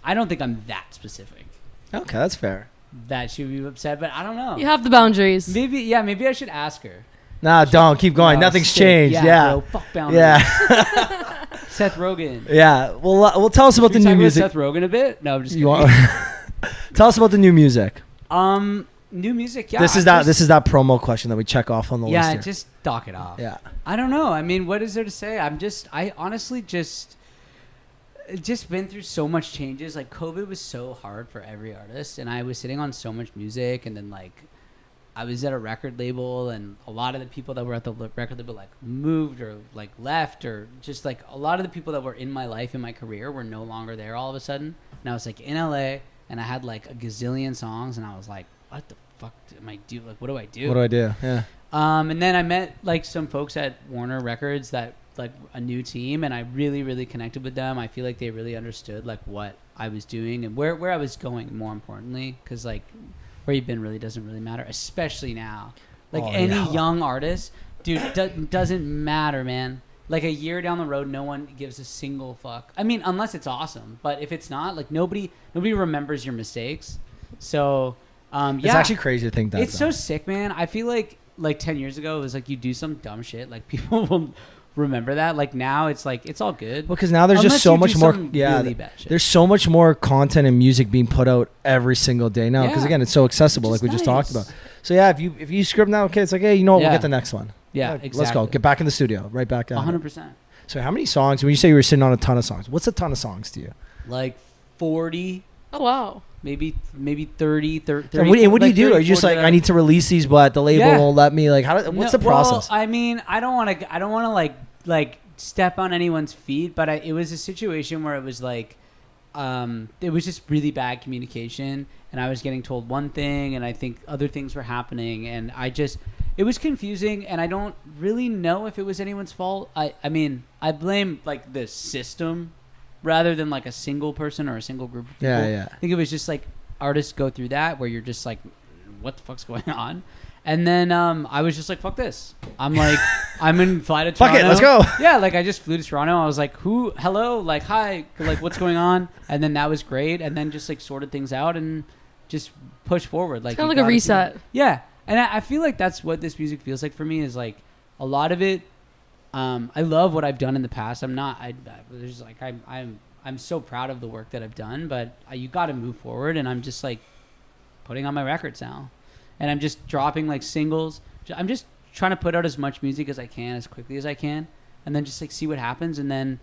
I don't think I'm that specific Okay, that's fair. that she would be upset, but I don't know. You have the boundaries. Maybe I should ask her. Nah, don't keep going. No, Nothing's sick. changed. Yeah. Bro, fuck boundaries. Yeah. Seth Rogen. Yeah. Well, tell us about the Should we new talk music. about Seth Rogen a bit? No, I'm just You kidding. tell us about the new music. New music. Yeah. This is that promo question that we check off on the list. Yeah, Here. just dock it off. Yeah. I don't know. I mean, what is there to say? I honestly just been through so much changes. Like COVID was so hard for every artist, and I was sitting on so much music, and then like I was at a record label, and a lot of the people that were at the record label like moved or like left, or just like a lot of the people that were in my life, in my career, were no longer there all of a sudden. And I was like in LA, and I had like a gazillion songs, and I was like, what the fuck am I do? Like, what do I do? What do I do? Yeah. And then I met like some folks at Warner Records, that like a new team, and I really, really connected with them. I feel like they really understood like what I was doing and where I was going, more importantly, because like where you've been really doesn't really matter, especially now. Like young artist, dude, doesn't matter, man. Like a year down the road, no one gives a single fuck. I mean, unless it's awesome, but if it's not, like nobody remembers your mistakes. So It's actually crazy to think that. It's so sick, man. I feel like 10 years ago, it was like you do some dumb shit, like people will remember that. Like now, it's like it's all good. Well, because now there's just so much more. Yeah, really bad shit. There's so much more content and music being put out every single day now. Because Yeah. again, it's so accessible, like we just talked about. So yeah, if you script now, okay, it's like, hey, you know what, we'll get the next one. Yeah, Like, exactly. Let's go. Get back in the studio. Right back out. 100%. So how many songs? When you say you were sitting on a ton of songs, what's a ton of songs to you? Like 40. Oh wow. Maybe 30. And what do you do? Are you just like, I need to release these, but the label won't let me? Like, what's the process? Well, I mean, I don't want to like step on anyone's feet, but it was a situation where it was like, it was just really bad communication, and I was getting told one thing, and I think other things were happening, and it was confusing, and I don't really know if it was anyone's fault. I mean, I blame like the system rather than like a single person or a single group of people. Yeah. I think it was just like artists go through that where you're just like, what the fuck's going on? And then I was just like, fuck this. I'm like, I'm in fly to Toronto. Fuck it, let's go. Yeah, like I just flew to Toronto. I was like, hello, like, hi, like, what's going on? And then that was great. And then just like sorted things out and just push forward. Like, It's kind of like a reset. Yeah. And I feel like that's what this music feels like for me, is like a lot of it. I love what I've done in the past. I'm so proud of the work that I've done, but you got to move forward. And I'm just like putting on my records now, and I'm just dropping like singles. I'm just trying to put out as much music as I can, as quickly as I can, and then just like see what happens. And then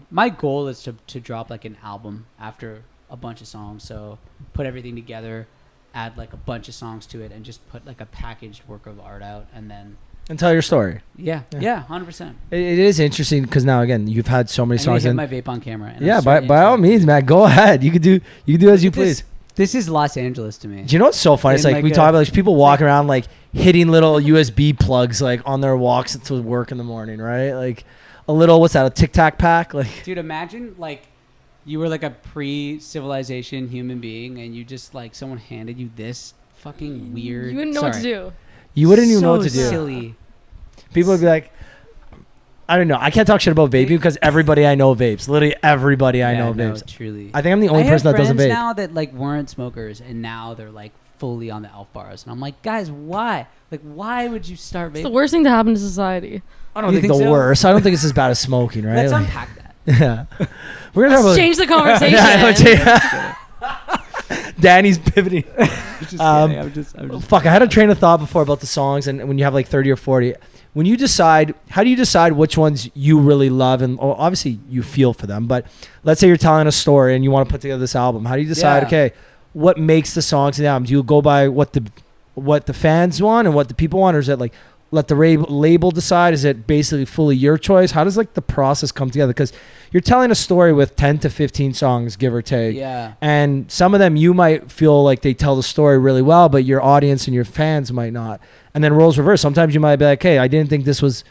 my goal is to drop like an album after a bunch of songs. So put everything together, add like a bunch of songs to it, and just put like a packaged work of art out, and then And tell your story. yeah, 100%. It is interesting because now again, you've had so many I'm gonna songs. hit And my vape on camera. And yeah, I'm starting by all to- means, man, go ahead. You could do as you please. This is Los Angeles to me. Do you know what's so funny? It's In like we like talk a- about like people walking around like hitting little USB plugs like on their walks to work in the morning, right? Like a little, what's that? A Tic Tac pack? Like, Dude, imagine like you were like a pre-civilization human being, and you just like someone handed you this fucking weird. You wouldn't know what to do. you wouldn't even know So what to do. Silly. People would be like, I don't know. I can't talk shit about vaping because everybody I know vapes. Literally everybody I know vapes. Truly. I think I'm the only I have person that doesn't friends vape. now that like weren't smokers, and now they're like fully on the elf bars, and I'm like, guys, why? Like, why would you start It's the vaping? worst thing to happen to society. I don't You think think the so? worst. I don't think it's as bad as smoking, right? Let's Like, unpack that. yeah. We're gonna Let's have change the conversation. Yeah, Danny's pivoting. Just Um, kidding. I'm just Fuck, I had a train of thought before about the songs, and when you have like 30 or 40, when you decide, how do you decide which ones you really love? And obviously you feel for them, but let's say you're telling a story and you want to put together this album. How do you decide, Yeah. okay, what makes the songs in the album? Do you go by what the fans want and what the people want, or is it like let the label decide? Is it basically fully your choice? How does like the process come together? Because you're telling a story with 10 to 15 songs, give or take. yeah. And some of them you might feel like they tell the story really well, but your audience and your fans might not. And then roles reverse. Sometimes you might be like, hey, I didn't think this was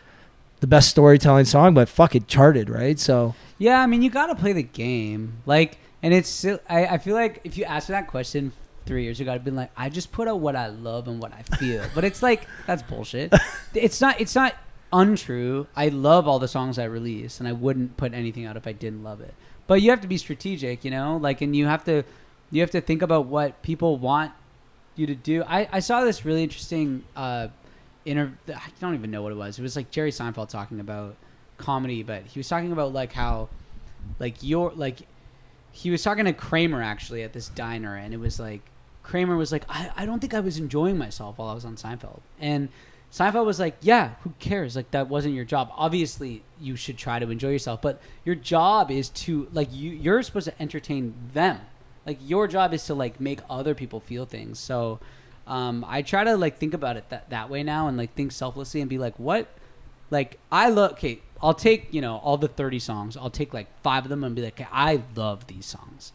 the best storytelling song, but fuck, it charted, right? So Yeah, I mean, you got to play the game. Like, and it's, I feel like if you asked me that question 3 years ago, I'd been like, I just put out what I love and what I feel. But it's like, that's bullshit. It's not untrue. I love all the songs I release, and I wouldn't put anything out if I didn't love it. But you have to be strategic, you know? Like, and you have to think about what people want you to do. I saw this really interesting I don't even know what it was. It was like Jerry Seinfeld talking about comedy, but he was talking about like how like he was talking to Kramer actually at this diner, and it was like Kramer was like, I don't think I was enjoying myself while I was on Seinfeld. And Seinfeld was like, yeah, who cares? Like, that wasn't your job. Obviously, you should try to enjoy yourself, but your job is to, like, you're supposed to entertain them. Like, your job is to, like, make other people feel things. So I try to, like, think about it that way now and, like, think selflessly and be like, what? Like, okay, I'll take, you know, all the 30 songs. I'll take, like, 5 of them and be like, okay, I love these songs.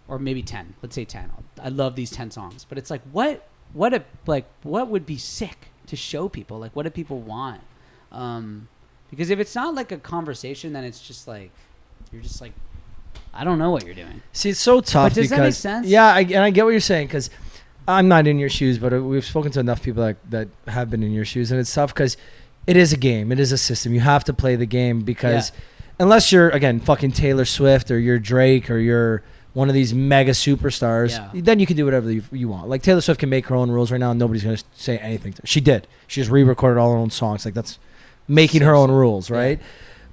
Or maybe 10. Let's say 10. I love these 10 songs. But it's like, what would be sick to show people? Like, what do people want? Because if it's not like a conversation, then it's just like, you're just like, I don't know what you're doing. See, it's so tough. But does that make sense? Yeah, I get what you're saying, because I'm not in your shoes, but we've spoken to enough people that have been in your shoes, and it's tough because it is a game. It is a system. You have to play the game because unless you're, again, fucking Taylor Swift or you're Drake or you're one of these mega superstars, then you can do whatever you want. Like, Taylor Swift can make her own rules right now and nobody's going to say anything. She did. She just re-recorded all her own songs. Like, that's making her own rules, right? Yeah.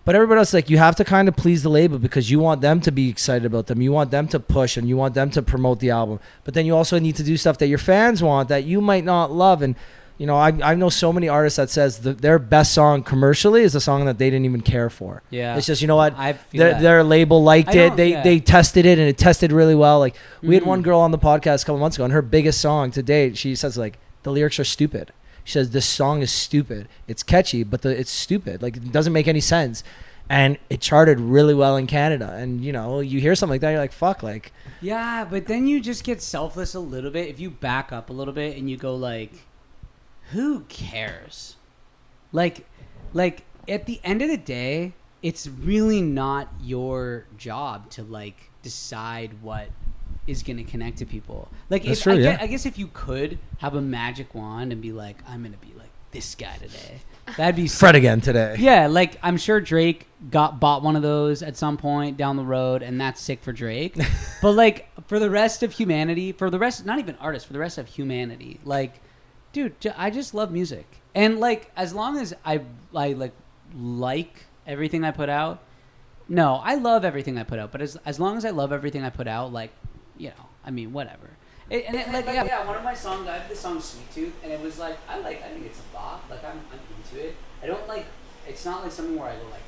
But everybody else, like, you have to kind of please the label because you want them to be excited about them. You want them to push and you want them to promote the album. But then you also need to do stuff that your fans want that you might not love. And, you know, I know so many artists that says their best song commercially is a song that they didn't even care for. Yeah. It's just, you know what? Their label liked it. They tested it and it tested really well. Like, we had one girl on the podcast a couple months ago and her biggest song to date, she says, like, the lyrics are stupid. She says, this song is stupid. It's catchy, but it's stupid. Like, it doesn't make any sense. And it charted really well in Canada. And, you know, you hear something like that, you're like, fuck, like. Yeah, but then you just get selfless a little bit. If you back up a little bit and you go, like, who cares? Like at the end of the day, it's really not your job to, like, decide what is going to connect to people. Like, I guess if you could have a magic wand and be like, I'm going to be like this guy today, that'd be Fred again today. Yeah, like, I'm sure Drake bought one of those at some point down the road, and that's sick for Drake. But, like, for the rest of humanity, not even artists, for the rest of humanity, like, dude, I just love music. And, like, as long as I like everything I put out, no, I love everything I put out. But as long as I love everything I put out, like, you know, I mean, whatever. One of my songs, I have this song Sweet Tooth, and it was like, I think it's a bop. Like, I'm into it. I don't like, it's not like something where I go, like,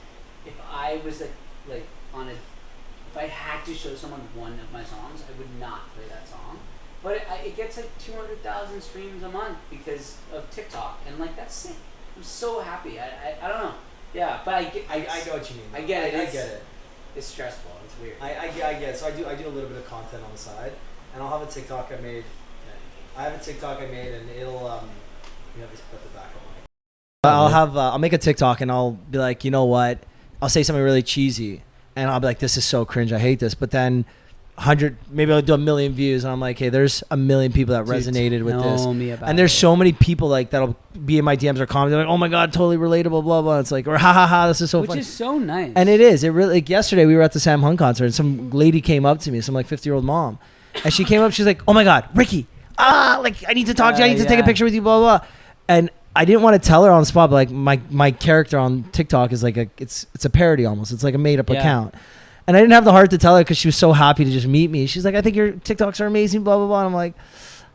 if I was like on a, if I had to show someone one of my songs, I would not play that song. But it gets like 200,000 streams a month because of TikTok, and, like, that's sick. I'm so happy. I don't know. Yeah, but I get what you mean. I get it. I get it. It's stressful. It's weird. I get it. So I do a little bit of content on the side, and I'll have a TikTok I made. And it'll you have this put the back on. I'll make a TikTok and I'll be like, you know what? I'll say something really cheesy, and I'll be like, this is so cringe. I hate this. But then 100, maybe I'll do 1 million views, and I'm like, hey, there's 1 million people that resonated with this. And there's so many people, like, that'll be in my DMs or comments, like, oh my god, totally relatable, blah blah. It's like, or ha ha ha, this is so funny. Which is so nice. And it is. It really, like, yesterday we were at the Sam Hunt concert, and some lady came up to me, some, like, 50-year-old mom, and she came up, she's like, oh my god, Ricky, like, I need to talk to you, I need to take a picture with you, blah blah. And I didn't want to tell her on the spot, but, like, my character on TikTok is like it's a parody almost. It's like a made up account. And I didn't have the heart to tell her because she was so happy to just meet me. She's like, I think your TikToks are amazing, blah, blah, blah. And I'm like,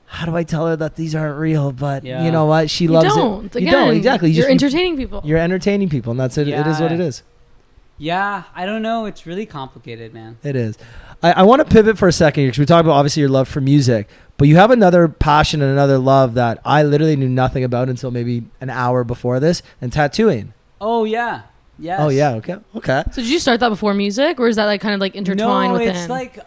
how do I tell her that these aren't real? But you know what? She loves it. Again, you don't. Exactly. You're entertaining people. You're entertaining people. And that's it. Yeah. It is what it is. Yeah. I don't know. It's really complicated, man. It is. I want to pivot for a second because we talked about, obviously, your love for music. But you have another passion and another love that I literally knew nothing about until maybe an hour before this, and tattooing. Oh, yeah. Yes. Oh yeah. Okay. So did you start that before music, or is that, like, kind of like intertwined with it? No, it's like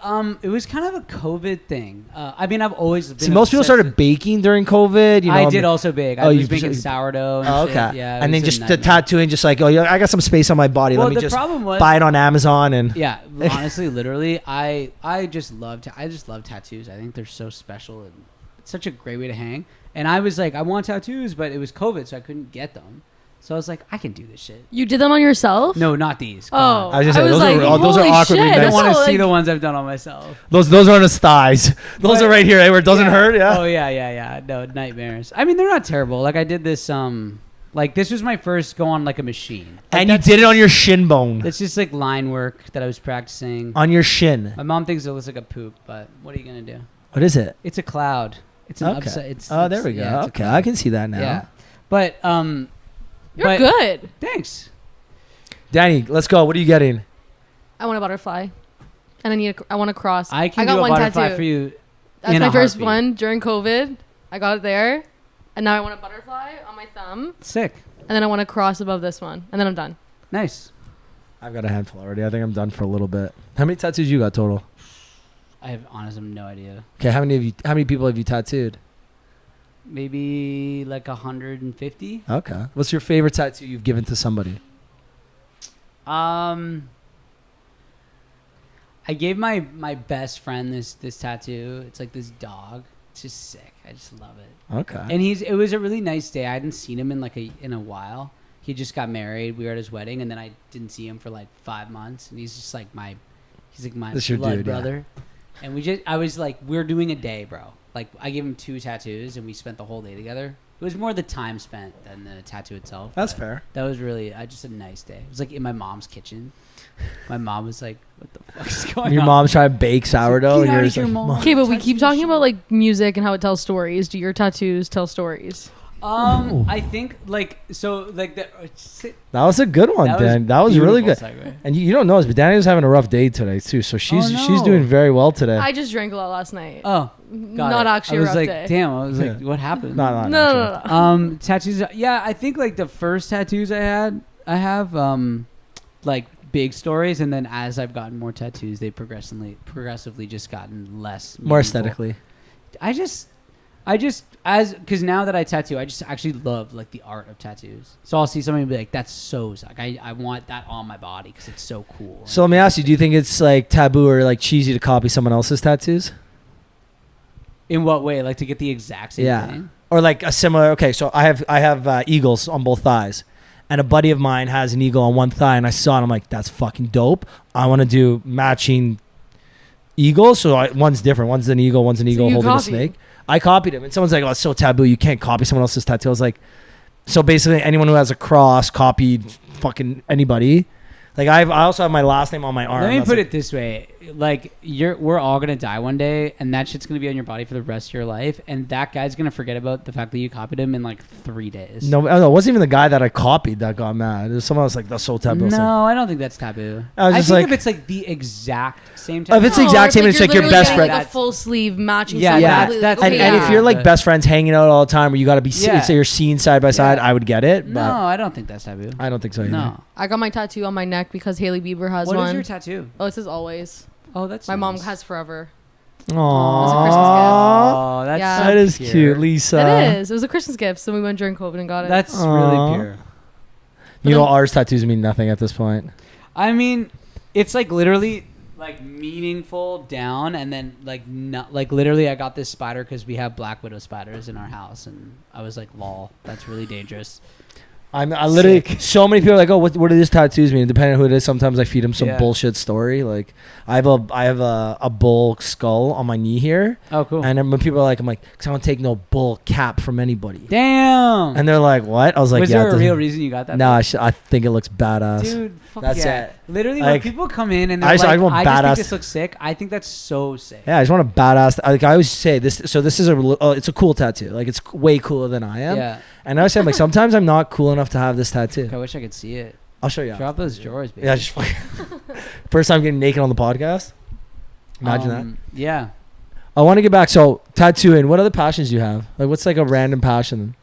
it was kind of a COVID thing. I mean, I've always been. See, most people started baking during COVID. You know, I did also bake. I was making sourdough. And okay. Shit. Yeah. And then just the tattooing, just like, oh, I got some space on my body. Let me just buy it on Amazon and. Yeah. Honestly, literally, I just love tattoos. I think they're so special and it's such a great way to hang. And I was like, I want tattoos, but it was COVID, so I couldn't get them. So I was like, I can do this shit. You did them on yourself? No, not these. Come on. I was just saying, those are awkwardly nice. I don't want to see like, the ones I've done on myself. Those are on his thighs. Those are right here, where it doesn't hurt. Yeah. Oh yeah. No, nightmares. I mean, they're not terrible. Like, I did this. Like this was my first go on like a machine. Like, And you did it on your shin bone. It's just like line work that I was practicing. On your shin. My mom thinks it looks like a poop, but what are you gonna do? What is it? It's a cloud. It's an upside. There we go. Yeah, Okay, I can see that now. Yeah, but You're good. Thanks. Danny, let's go. What are you getting? I want a butterfly, and I want a cross. I can got do a one butterfly tattoo for you. That's in my a first heartbeat. one during COVID. I got it there, and now I want a butterfly on my thumb, Sick. and then I want a cross above this one, and then I'm done. Nice. I've got a handful already. I think I'm done for a little bit. How many tattoos you got total? I have honestly no idea. Okay, how many people have you tattooed? Maybe like 150. Okay. What's your favorite tattoo you've given to somebody? I gave my best friend this tattoo. It's like this dog. It's just sick. I just love it. Okay. And it was a really nice day. I hadn't seen him in a while. He just got married. We were at his wedding, and then I didn't see him for like 5 months. And he's just like my This your blood dude, yeah. brother. And I was like, we're doing a day, bro. Like I gave him 2 tattoos, and we spent the whole day together. It was more the time spent than the tattoo itself. That's but fair. That was really just a nice day. It was like in my mom's kitchen. My mom was like, "What the fuck is going on?" Your mom's trying to bake sourdough, Get and out you're of just here, like, Mom. "Mom." Okay, but we Tattoo keep talking shit. about like music and how it tells stories. Do your tattoos tell stories? I think like That was a good one, Dan. That was really good. Segue. And you don't know this, but Danny was having a rough day today too. So she's no. doing very well today. I just drank a lot last night. Oh, got Not it. actually I a was rough like, day. damn. I was like, Yeah. what happened? No, No. Tattoos. Yeah, I think like the first tattoos I have like big stories, and then as I've gotten more tattoos, they progressively just gotten less More meaningful. aesthetically. Because now that I tattoo, I just actually love like the art of tattoos. So I'll see somebody and be like, "That's so sick. I want that on my body because it's so cool." So let me ask you: do you think it's like taboo or like cheesy to copy someone else's tattoos? In what way? Like to get the exact same Yeah. thing? Or like a similar? Okay, so I have eagles on both thighs, and a buddy of mine has an eagle on one thigh, and I saw it. And I'm like, that's fucking dope. I want to do matching eagles. So one's different. One's an eagle. One's an eagle you holding a copied. snake. I copied him, and someone's like, "Oh, it's so taboo. You can't copy someone else's tattoo." I was like, so basically, anyone who has a cross copied fucking anybody. Like I also have my last name on my arm. Let me That's put like- it this way: like we're all gonna die one day, and that shit's gonna be on your body for the rest of your life. And that guy's gonna forget about the fact that you copied him in like 3 days. No, it wasn't even the guy that I copied that got mad. It was someone else like, that's so taboo. I was like, No, I don't think that's taboo. I was I just think like- if it's like the exact same If tattoo. it's the exact same, it's like your literally best getting, friend. like a full sleeve matching. Yeah, something yeah. completely, That's- okay, And if you're like But- best friends hanging out all the time where you got to be, Yeah. so you're seen side by side, Yeah. I would get it. No, But I don't think that's taboo. I don't think so either. No. I got my tattoo on my neck because Hailey Bieber has What one. is your tattoo? Oh, it says always. Oh, that's My mom nice. has forever. Aww. Oh, that's Yeah. so That is pure. cute, Lisa. It is. It was a Christmas gift, so we went during COVID and got it. That's Aw. really pure. You know, ours tattoos mean nothing at this point. I mean, it's like literally like meaningful down, and then like not like literally. I got this spider because we have black widow spiders in our house, and I was like, "Lol, that's really dangerous." I literally, Sick. so many people are like, oh, what do these tattoos mean? Depending on who it is, sometimes I feed them some Yeah. bullshit story. Like, I have a bull skull on my knee here. Oh, cool. And then when people are like, I'm like, because I don't take no bull cap from anybody. Damn. And they're like, what? I was like, was yeah. there it a real doesn't- reason you got that? No, I think it looks badass. Dude, fuck That's yeah. it. Literally, Like, when people come in and they're I just like, want I just badass- think this looks sick. I think that's so sick. Yeah, I just want a badass. Like I always say, this. So this is it's a cool tattoo. Like it's way cooler than I am. Yeah. And I was saying, like, sometimes I'm not cool enough to have this tattoo. I wish I could see it. I'll show you. Drop those drawers, baby. Yeah, just first time getting naked on the podcast. Imagine that. Yeah. I want to get back. So tattooing. What other passions do you have? Like, what's like a random passion?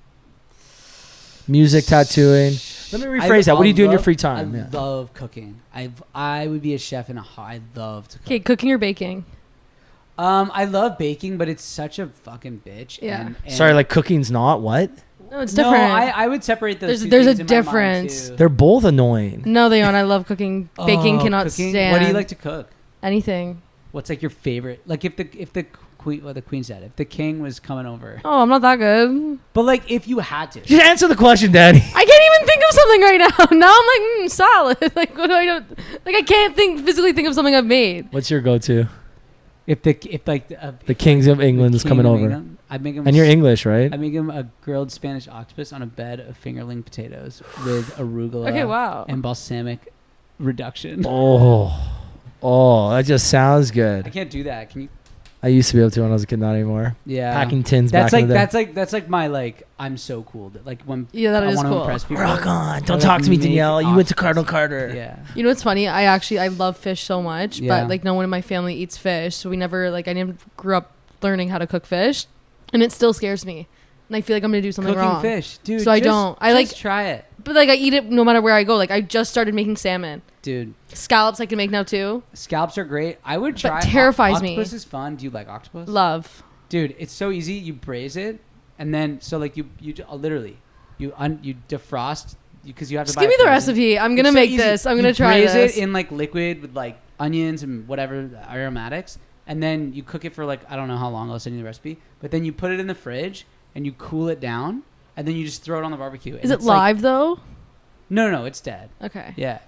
Music, tattooing. Let me rephrase that. What do you do in your free time? I Yeah. love cooking. I would be a chef in a I love to cook. Okay, cooking or baking? I love baking, but it's such a fucking bitch. Yeah. And Sorry, like cooking's not what? No, it's no, different. I would separate those. There's a two things in my mind, difference. too. They're both annoying. No, they aren't. I love cooking. Baking Oh, cannot cooking? stand. What do you like to cook? Anything. What's Like your favorite? Like if the queen, well, the queen said, if the king was coming over, Oh, I'm not that good. but like if you had to, Just answer the question, Daddy. I can't even think of something right now. Now I'm like, salad. Like, what do I do? Like, I can't physically think of something I've made. What's your go-to? if the The Kings of England is king coming of over. England, I make him. And you're English, right? I make him a grilled Spanish octopus on a bed of fingerling potatoes with arugula. Okay, wow. And balsamic reduction. Oh, that just sounds I good. can't do that. Can you? I used to be able to when I was a kid, not anymore. Yeah. Packing tins That's back like in the day. that's like my like I'm so cool. Like when Yeah, that I is want to cool. impress people. Rock on. Don't I, talk like, to me, make Danielle. You went to octopus. Cardinal Carter. Yeah. You know what's funny? I love fish so much, Yeah. but like no one in my family eats fish, so we never like I never grew up learning how to cook fish, and it still scares me, and I feel like I'm gonna do something Cooking wrong. fish, dude. So I don't. I like, try it, but like I eat it no matter where I go. Like I just started making salmon, dude. scallops I can make now too. Scallops are great. I would try. terrifies me. Octopus is fun. Do you like octopus? Love. Dude, it's so easy. You braise it, and then so like you literally you defrost because you have to. Just buy give me it the frozen. recipe. I'm It's gonna so make easy. this. I'm You gonna try braise this. it in like liquid with like onions and whatever aromatics, and then you cook it for like I don't know how long. I'll send you the recipe. But then you put it in the fridge and you cool it down, and then you just throw it on the barbecue. Is and it it's like- live though? No, it's dead. Okay. Yeah.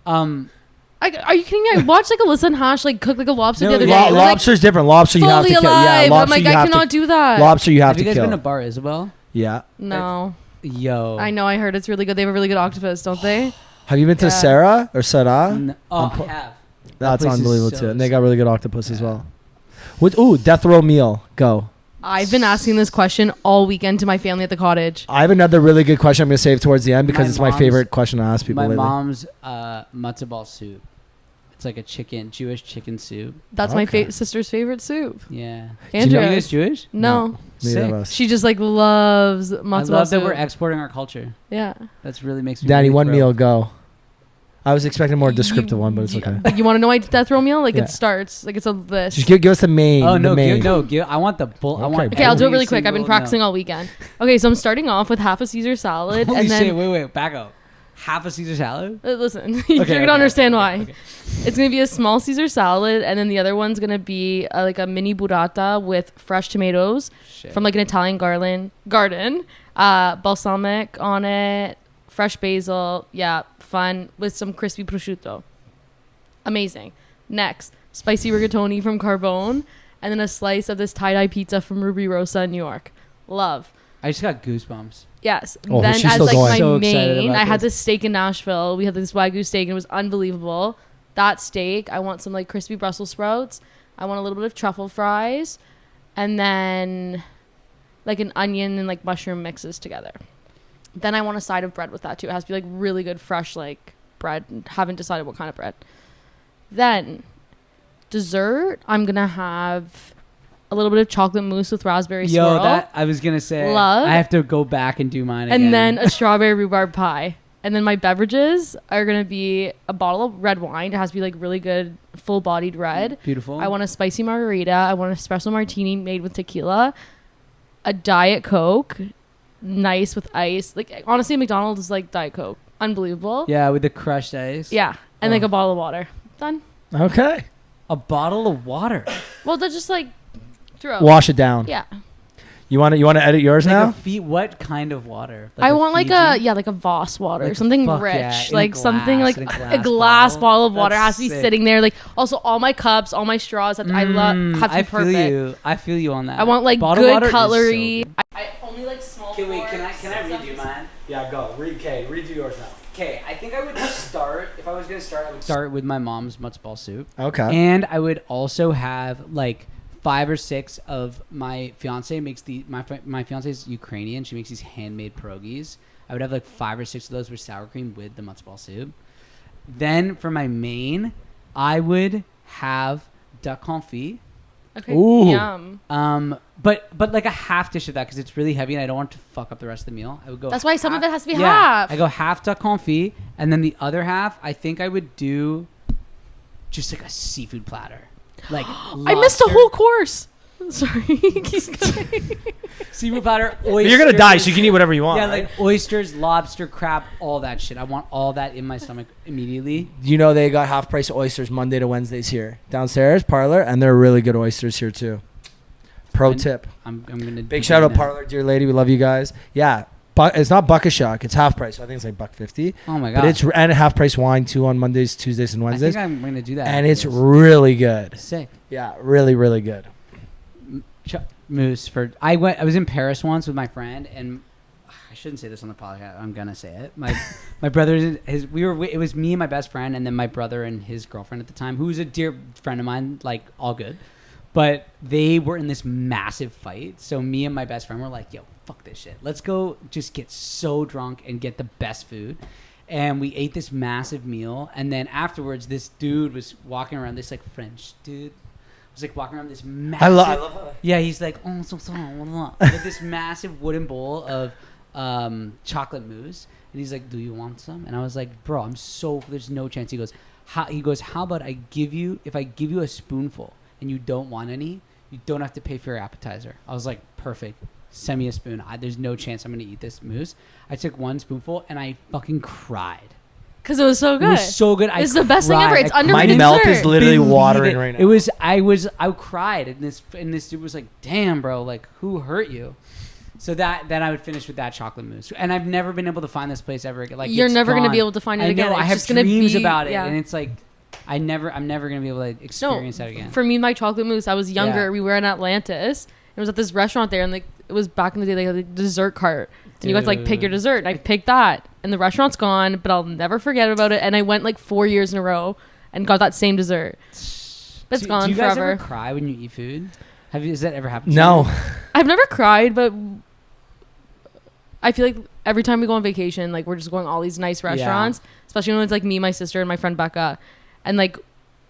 Are you kidding me? I watched like Alyssa and Hash like cook like a lobster No, the other yeah. day. and they're, like, Lobster's different. Lobster you have to fully kill. alive. Yeah, lobster I'm like, you I have cannot to. do that. Lobster you have Have to you guys kill. been to Bar Isabel? Yeah. No. Yo. I know. I heard it's really good. They have a really good octopus, don't they? Have you been to Yeah. Sarah or Sarah? I have. That's place is unbelievable so too. And they got really good octopus as Yeah. well. Ooh, death row meal. Go. I've been asking this question all weekend to my family at the cottage. I have another really good question I'm going to save towards the end because My it's my mom's- favorite question to ask people My lately. mom's matzo ball soup. It's like a Jewish chicken soup. That's Okay. my sister's favorite soup. Yeah. Andrea. Are you guys Jewish? No. Neither Sick. of us. She just like loves matzo I ball love that soup. we're exporting our culture. Yeah. That's really makes me. Danny, really one proud. meal, go. I was expecting a more descriptive one, but it's okay. Like you want to know my death row meal? Like Yeah. it starts like it's a list. Just give us the main. Oh no, the main. give. I want the bull. I Okay. want. Okay, I'll do it every really quick. I've been single- practicing no. all weekend. Okay, so I'm starting off with half a Caesar salad, Holy and then shit! Wait, back up. Half a Caesar salad. listen, you're gonna understand why. It's gonna be a small Caesar salad, and then the other one's gonna be like a mini burrata with fresh tomatoes Shit. from like an Italian garden, balsamic on it, fresh basil. Yeah, fun with some crispy prosciutto. Amazing. Next, spicy rigatoni from Carbone, and then a slice of this tie-dye pizza from Ruby Rosa in New York. Love. I just got goosebumps. Yes. Oh, Then she's as still like going. my So excited main, about I had this. this steak in Nashville. We had this Wagyu steak and it was unbelievable. That steak, I want some like crispy Brussels sprouts. I want a little bit of truffle fries, and then like an onion and like mushroom mixes together. Then I want a side of bread with that too. It has to be like really good fresh like bread. Haven't decided what kind of bread. Then dessert, I'm gonna have a little bit of chocolate mousse with raspberry swirl. Yo, that I was gonna say. Love. I have to go back and do mine again. And then a strawberry rhubarb pie. And then my beverages are going to be a bottle of red wine. It has to be like really good, full-bodied red. Beautiful. I want a spicy margarita. I want an espresso martini made with tequila. A Diet Coke, nice with ice. Like, honestly, McDonald's is like Diet Coke. Unbelievable. Yeah, with the crushed ice. Yeah. And like Oh. a bottle of water. Done. Okay. A bottle of water. Well, they're just like throw. Wash it down. Yeah. You want to edit yours Like now? what kind of water? I want like a Fiji? Voss water, Like, something fuck rich, yeah, in a like something glass, like in a glass bottle of water That's has to be sick. sitting there. Like also all my cups, all my straws. I love have to I be perfect. I feel you on that. I want like Bottled water good is so cutlery. good. I only like small. Okay, wait. Can I forks. redo mine? Yeah, go. Redo yours now. Okay, I think I would start. If I was gonna start, I would start with my mom's matzo ball soup, Okay. and I would also have like 5 or 6 of my fiance makes my fiance is Ukrainian. She makes these handmade pierogies. I would have like 5 or 6 of those with sour cream with the matzo ball soup. Then for my main, I would have duck confit. Okay. Ooh. Yum. But like a half dish of that because it's really heavy and I don't want to fuck up the rest of the meal. I would go. That's why some of half- it has to be yeah, half. I go half duck confit and then the other half I think I would do just like a seafood platter. Like I missed a lobster- whole course. Sorry. Keep going. seafood platter. Oysters. You're gonna die, so you can eat whatever you want. Yeah, right? like oysters, lobster, crab, all that shit. I want all that in my stomach immediately. You know they got half price oysters Monday to Wednesdays here downstairs, Parlor, and they're really good oysters here too. Pro tip. I'm gonna Big do shout that out now. Parlor, dear lady. We love you guys. Yeah, but it's not Buckashock. It's half price. So I think it's like $1.50. Oh my god! But it's and half price wine too on Mondays, Tuesdays, and I Wednesdays. think I'm gonna do that. And after it's this. really good. sick. Yeah, really, really good. mousse for. I was in Paris once with my friend, and I shouldn't say this on the podcast. I'm gonna say it. My brother, it was me and my best friend, and then my brother and his girlfriend at the time, who was a dear friend of mine. Like all good, but they were in this massive fight. So me and my best friend were like, "Yo, fuck this shit. Let's go just get so drunk and get the best food." And we ate this massive meal, and then afterwards, this dude was walking around. This like French dude was like walking around this massive. I love it. Yeah, he's like, oh, with this massive wooden bowl of chocolate mousse, and he's like, "Do you want some?" And I was like, "Bro, there's no chance." He goes, "How about if I give you a spoonful and you don't want any, you don't have to pay for your appetizer." I was like, "Perfect. Send me a spoon. There's no chance I'm gonna eat this mousse." I took one spoonful and I fucking cried. Because it was so good. It was so good. It's the best thing ever. It's under my dessert. mouth is literally watering right now. I cried, and this dude was like, "Damn, bro, like who hurt you?" So then I would finish with that chocolate mousse, and I've never been able to find this place ever again. Like you're never gone. gonna be able to find it again. I have just gonna dreams be, about it, yeah. and it's like I'm never gonna be able to experience that again. For me, my chocolate mousse. I was younger. Yeah. We were in Atlantis. It was at this restaurant there, and like it was back in the day, like a dessert cart, and you got to like pick your dessert. And I picked that, and the restaurant's gone, but I'll never forget about it. And I went like 4 years in a row and got that same dessert. That's gone Do you guys forever. ever cry when you eat food? Has that ever happened? No. To you? I've never cried, but I feel like every time we go on vacation, like we're just going all these nice restaurants, especially when it's like me, my sister, and my friend Becca, and like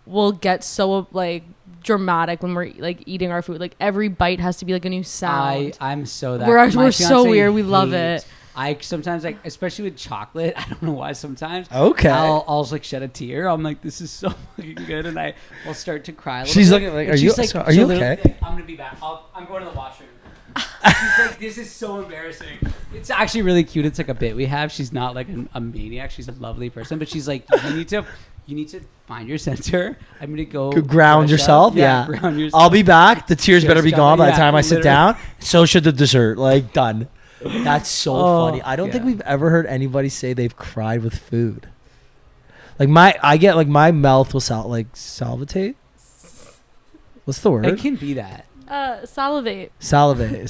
we'll get so like dramatic when we're like eating our food. Like every bite has to be like a new sound. I'm so that we're so weird. We love it. I sometimes like, especially with chocolate, I don't know why. Sometimes Okay. I'll like shed a tear. I'm like, this is so fucking good, and I'll start to cry. She's bit. looking like, And are you she's okay? Like, I'm gonna be back. I'm going to the washroom. She's like, this is so embarrassing. It's actually really cute. It's like a bit we have. She's not like a maniac. She's a lovely person, but she's like, you need to find your center. I'm gonna go ground yourself. Yeah. Ground yourself. I'll be back. The tears better be gone by the Yeah, time I sit literally. down. So should the dessert. Like done. That's so funny. I don't think yeah. we've ever heard anybody say they've cried with food. Like my mouth will salivate. What's the word? It can be that. Salivate. Salivate.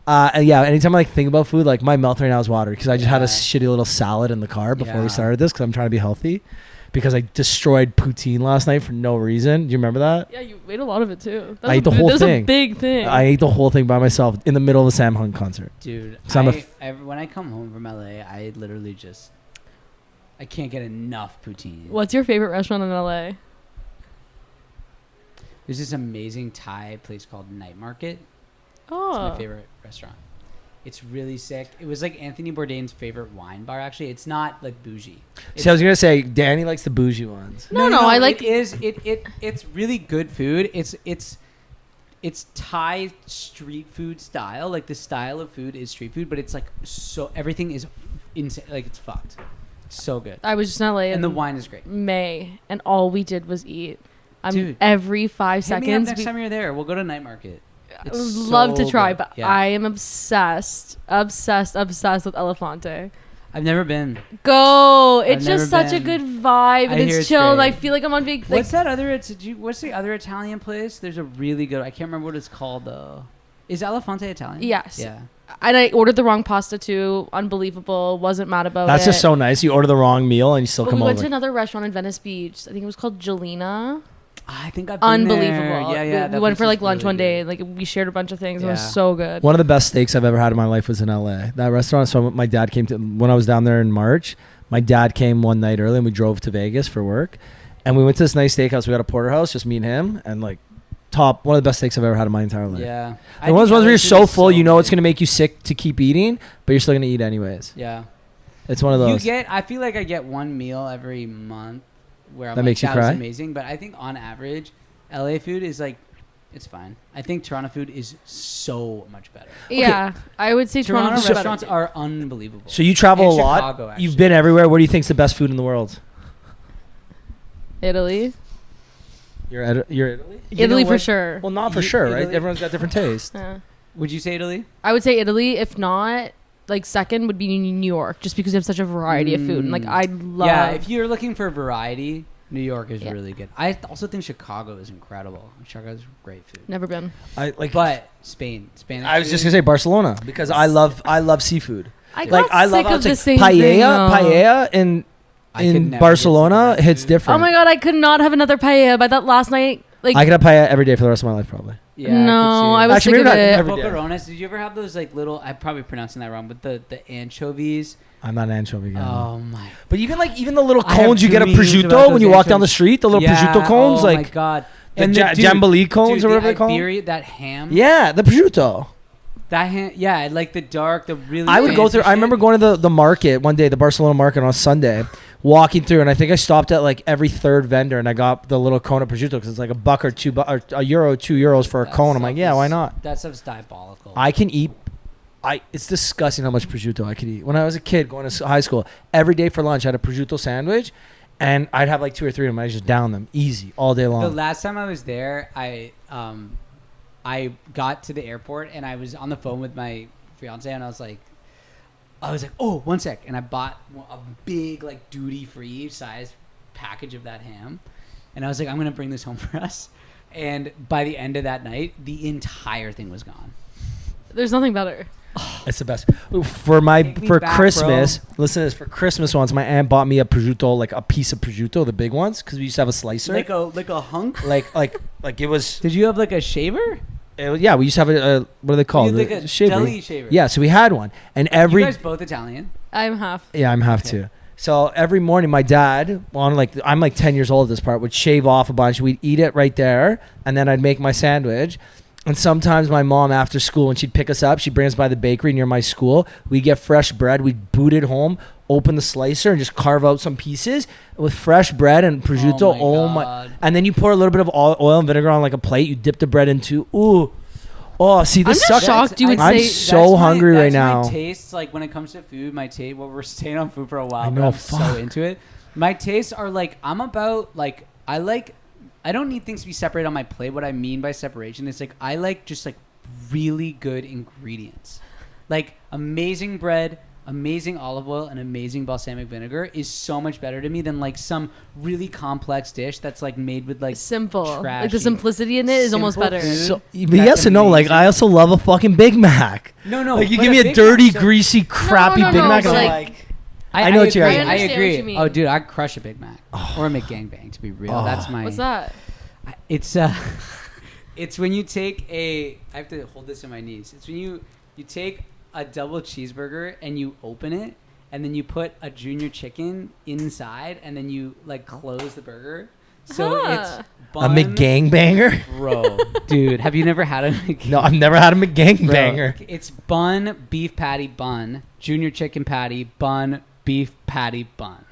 And yeah, anytime I like think about food, like my mouth right now is watery because I just had a shitty little salad in the car before we started this because I'm trying to be healthy. Because I destroyed poutine last night for no reason. Do you remember that? Yeah, you ate a lot of it too. I ate the whole thing. That was a big thing. I ate the whole thing by myself in the middle of a Sam Hunt concert. Dude, when I come home from LA, I literally I can't get enough poutine. What's your favorite restaurant in LA? There's this amazing Thai place called Night Market. Oh. It's my favorite restaurant. It's really sick. It was like Anthony Bourdain's favorite wine bar. Actually, it's not like bougie. See, I was gonna say Danny likes the bougie ones. No, I like. It's really good food. It's Thai street food style. Like the style of food is street food, but it's like so everything is insane. Like it's fucked. It's so good. I was just in LA And the wine is great. May, and all we did was eat. Dude, every 5 Hit me up seconds. next time you're there. We'll go to Night Market. I would love to try, good. but Yeah. I am obsessed with Elefante. I've never been. Go! It's I've just never such a been. good vibe, and I hear it's it's chill. And I great. feel like I'm on vacation. What's that other? What's the other Italian place? There's a really good. I can't remember what it's called though. Is Elefante Italian? Yes. Yeah. And I ordered the wrong pasta too. Unbelievable. Wasn't mad about That's it. just so nice. You order the wrong meal and you still But come we went over. to another restaurant in Venice Beach. I think it was called Jelena. I think I've been Unbelievable. there. Yeah. We went for like lunch really one day. good. Like we shared a bunch of things. It Yeah. was so good. One of the best steaks I've ever had in my life was in LA. That restaurant. So my dad came to when I was down there in March. My dad came one night early and we drove to Vegas for work, and we went to this nice steakhouse. We got a porterhouse, just me and him, and like one of the best steaks I've ever had in my entire life. Yeah. And one of those ones where you're so full, you know it's gonna make you sick to keep eating, but you're still gonna eat anyways. Yeah. It's one of those. I feel like I get one meal every month where I'm That like, makes you that was cry? amazing. But I think on average, LA food is like, it's fine. I think Toronto food is so much better. Yeah, I would say Toronto Toronto's restaurants better. are unbelievable. So you travel And a lot. Chicago, actually. You've been everywhere. What do you think's the best food in the world? Italy. You're Italy. You Italy know for what? sure. Well, not for sure, right? Italy- Everyone's got different tastes. Yeah. Would you say Italy? I would say Italy. If not, like second would be New York, just because you have such a variety of food. And like I love. Yeah, if you're looking for variety, New York is Yeah. really good. I also think Chicago is incredible. Chicago's great food. Never been. But Spain. I was just gonna say Barcelona because I love seafood. I Like got I love sick of the like same thing. paella in I could never get Barcelona sick of that hits food. different. Oh my god, I could not have another paella. By that last night, like I could have paella every day for the rest of my life probably. Yeah, no, I I was Actually, sick of maybe not it. every day. Boquerones. Did you ever have those like little? I'm probably pronouncing that wrong, but the anchovies. I'm not an anchovy guy. Oh my! But even the little I have cones you get at dreams about prosciutto when those you walk down the anchovies. street, the little prosciutto cones, Oh my like god! the And jambalaya cones dude, or whatever the they call them. Iberia, that ham. Yeah, the prosciutto. That ham. Yeah, like the dark, the really. I would go fancy through. I remember shit. going to the market one day, the Barcelona market on a Sunday, walking through, and I think I stopped at like every third vendor, and I got the little cone of prosciutto because it's like a buck or or €1, €2 for a That cone. I'm like, stuff yeah, is- why not? That stuff's diabolical. I can eat. It's disgusting how much prosciutto I could eat. When I was a kid going to high school, every day for lunch I had a prosciutto sandwich, and I'd have like 2 or 3 of them. I just down them easy all day The long. last time I was there, I got to the airport and I was on the phone with my fiance and I was like, oh, 1 sec, and I bought a big like duty free size package of that ham, and I was like, I'm gonna bring this home for us. And by the end of that night, the entire thing was gone. There's nothing better. It's the best. For Take me back, Christmas, listen to this. For Christmas once, my aunt bought me a prosciutto, like a piece of prosciutto, the big ones, because we used to have a slicer. Like a hunk. like it was. Did you have like a shaver? Yeah, we used to have a what are they called? Like a shaver. deli shaver. Yeah, so we had one, and every You guys both Italian? I'm half. yeah, I'm have Okay. to. So every morning, my dad, I'm like 10 years old at this part, would shave off a bunch. We'd eat it right there, and then I'd make my sandwich. And sometimes my mom, after school, when she'd pick us up, she'd bring us by the bakery near my school. We'd get fresh bread. We'd boot it home, open the slicer, and just carve out some pieces with fresh bread and prosciutto. Oh my! God. And then you pour a little bit of oil and vinegar on like a plate. You dip the bread into. Ooh. Oh, see, I'm this just sucks. shocked you would I'm say. so hungry right now. My tastes, like when it comes to food, my taste. Well, we're staying on food for a while. I but know, I'm so fuck. into it. My tastes are like I'm about like I like. I don't need things to be separated on my plate. What I mean by separation is like I like just like really good ingredients, like amazing bread, amazing olive oil, and amazing balsamic vinegar is so much better to me than like some really complex dish that's like made with like Simple. Like trashy, the simplicity in it is almost simple better. food. So, but That's yes and no. Like amazing. I also love a fucking Big Mac. No, Like you but give me a Big dirty, Mac, so- greasy, crappy no, Big no, Mac, but and I'm like- like, I know what you agree. mean. I I understand agree. what you mean. Oh, dude, I'd crush a Big Mac or a McGangbang. To be real, Oh. that's my. What's that? It's it's when you take a. I have to hold this in my knees. It's when you take a double cheeseburger and you open it, and then you put a junior chicken inside, and then you like close the burger. So Huh. it's a bun, McGangbanger. bro, dude. Have you never had a McGang? No, I've never had a Bro, McGangbanger. it's bun, beef patty, bun, junior chicken patty, bun, beef patty, bun,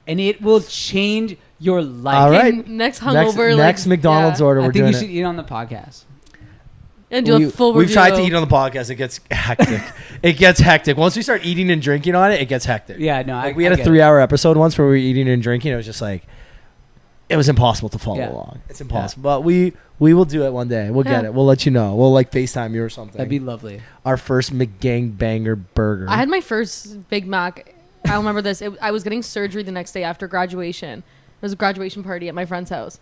and it will change your life. All right. Next hungover. Next like, McDonald's yeah. order, I we're think doing you should it. eat on the podcast. And do a full We've review. tried to eat on the podcast. It gets hectic. It gets hectic. Once we start eating and drinking on it, it gets hectic. Yeah, no, Like we had a 3-hour episode once where we were eating and drinking. It was just like, it was impossible to follow Yeah. along. It's impossible. But we will do it one day. We'll get Yeah. it. We'll let you know. We'll like FaceTime you or something. That'd be lovely. Our first McGangbanger burger. I had my first Big Mac. I remember this. I was getting surgery the next day after graduation. It was a graduation party at my friend's house.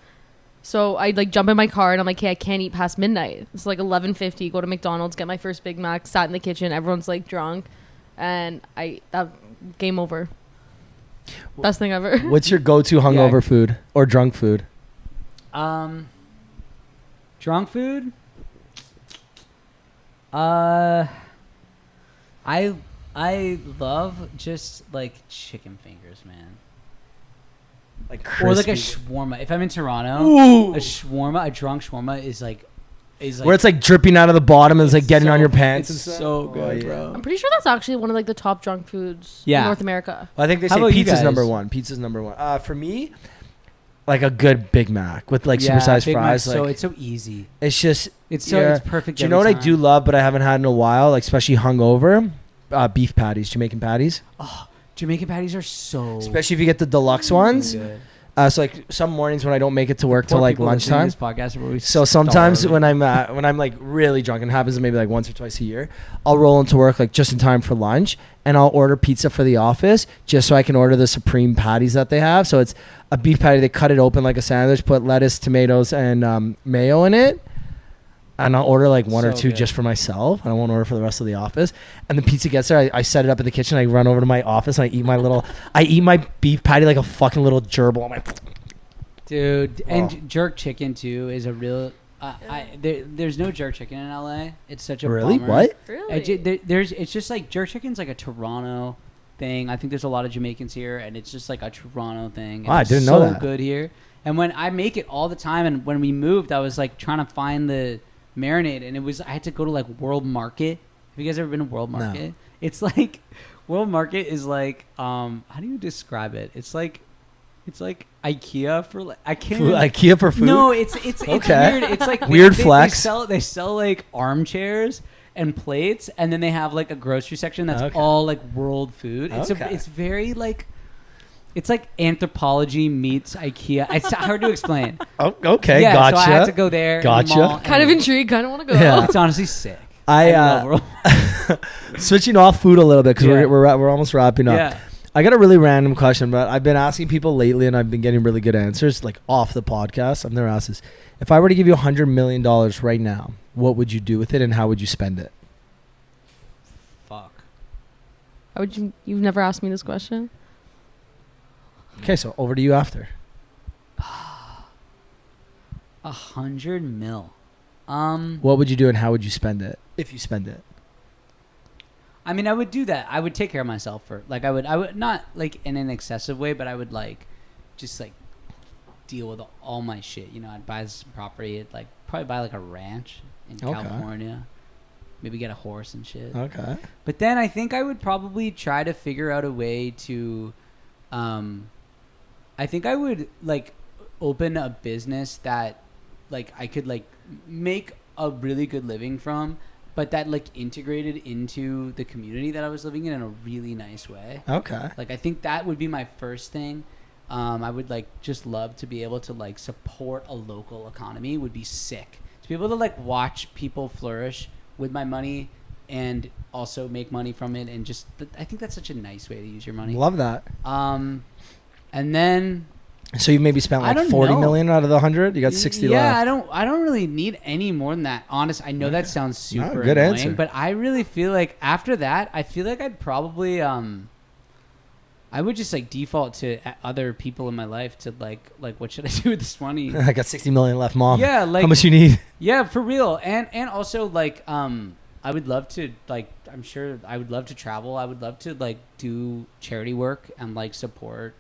So I'd like jump in my car and I'm like, hey, I can't eat past midnight. It's like 11:50. Go to McDonald's, get my first Big Mac. Sat in the kitchen. Everyone's like drunk, and that game over. Best thing ever. What's your go-to hungover food or drunk food? Drunk food. I love just like chicken fingers, man. Like Or like a crispy. shawarma. If I'm in Toronto, Ooh. a drunk shawarma is like Where it's like dripping out of the bottom and it's like getting so- on your pants and It's stuff. so good, Oh, yeah. bro. I'm pretty sure that's actually one of like the top drunk foods Yeah. in North America. I think they How say about you pizza's guys? number one. Pizza's number one. For me, like a good Big Mac with like supersized Big fries. Mac's so Like it's so easy. it's just It's yeah. it's perfect. Do you know what every I do time. love, but I haven't had in a while, like especially hungover? Beef patties, Jamaican patties. Jamaican patties are so Especially if you get the deluxe ones. good. So like some mornings when I don't make it to work till like lunchtime. This podcast where we So sometimes when I'm like really drunk, and it happens maybe like once or twice a year, I'll roll into work like just in time for lunch, and I'll order pizza for the office just so I can order the supreme patties that they have. So it's a beef patty. They cut it open like a sandwich, put lettuce, tomatoes, and mayo in it. And I'll order like one or two just for myself. And I won't order for the rest of the office. And the pizza gets there. I set it up in the kitchen. I run over to my office and I eat my beef patty like a fucking little gerbil. I'm like, dude. And jerk chicken too is a real. There's no jerk chicken in LA. It's such a really bummer. what? Really? It's just like jerk chicken's like a Toronto thing. I think there's a lot of Jamaicans here, and it's just like a Toronto thing. And I didn't know that. So good here. And when I make it all the time, and when we moved, I was like trying to find the marinade, and I had to go to like World Market. Have you guys ever been to World Market? No. It's like World Market is like how do you describe it? It's like IKEA for like I can't Food, really, IKEA for food? No, it's Okay. weird. It's like Weird flex. They sell like armchairs and plates, and then they have like a grocery section that's Okay. all like world food. It's very like it's like anthropology meets IKEA. It's hard to explain. Oh, okay, Yeah, gotcha. so I had to go there. in the Gotcha. mall, Kind of and intrigued. Kind of want to go. Yeah. It's honestly sick. I love World. switching off food a little bit because Yeah. we're almost wrapping up. Yeah. I got a really random question, but I've been asking people lately, and I've been getting really good answers, like off the podcast. I've never asked this. If I were to give you $100 million right now, what would you do with it, and how would you spend it? Fuck. How would you? You've never asked me this question. Okay, so over to you after. 100 mil. What would you do, and how would you spend it if you spend it? I mean, I would do that. I would take care of myself for like I would not like in an excessive way, but I would like just like deal with all my shit. You know, I'd buy some property. I'd like probably buy like a ranch in California. Maybe get a horse and shit. Okay. But then I think I would probably try to figure out a way to, I think I would like open a business that like I could like make a really good living from, but that like integrated into the community that I was living in a really nice way. Okay. Like I think that would be my first thing. I would like just love to be able to like support a local economy would be sick. To be able to like watch people flourish with my money and also make money from it, and just I think that's such a nice way to use your money. Love that. And then So you maybe spent I like don't 40 know. million out of the 100? You got 60 left. I don't really need any more than that. Honest, I know that sounds super good annoying, answer. but I really feel like after that, I feel like I'd probably I would just like default to other people in my life to like what should I do with this money? I got 60 million left, Mom. Yeah, like how much you need? Yeah, for real. And also like I would love to like I'm sure I would love to travel. I would love to like do charity work and like support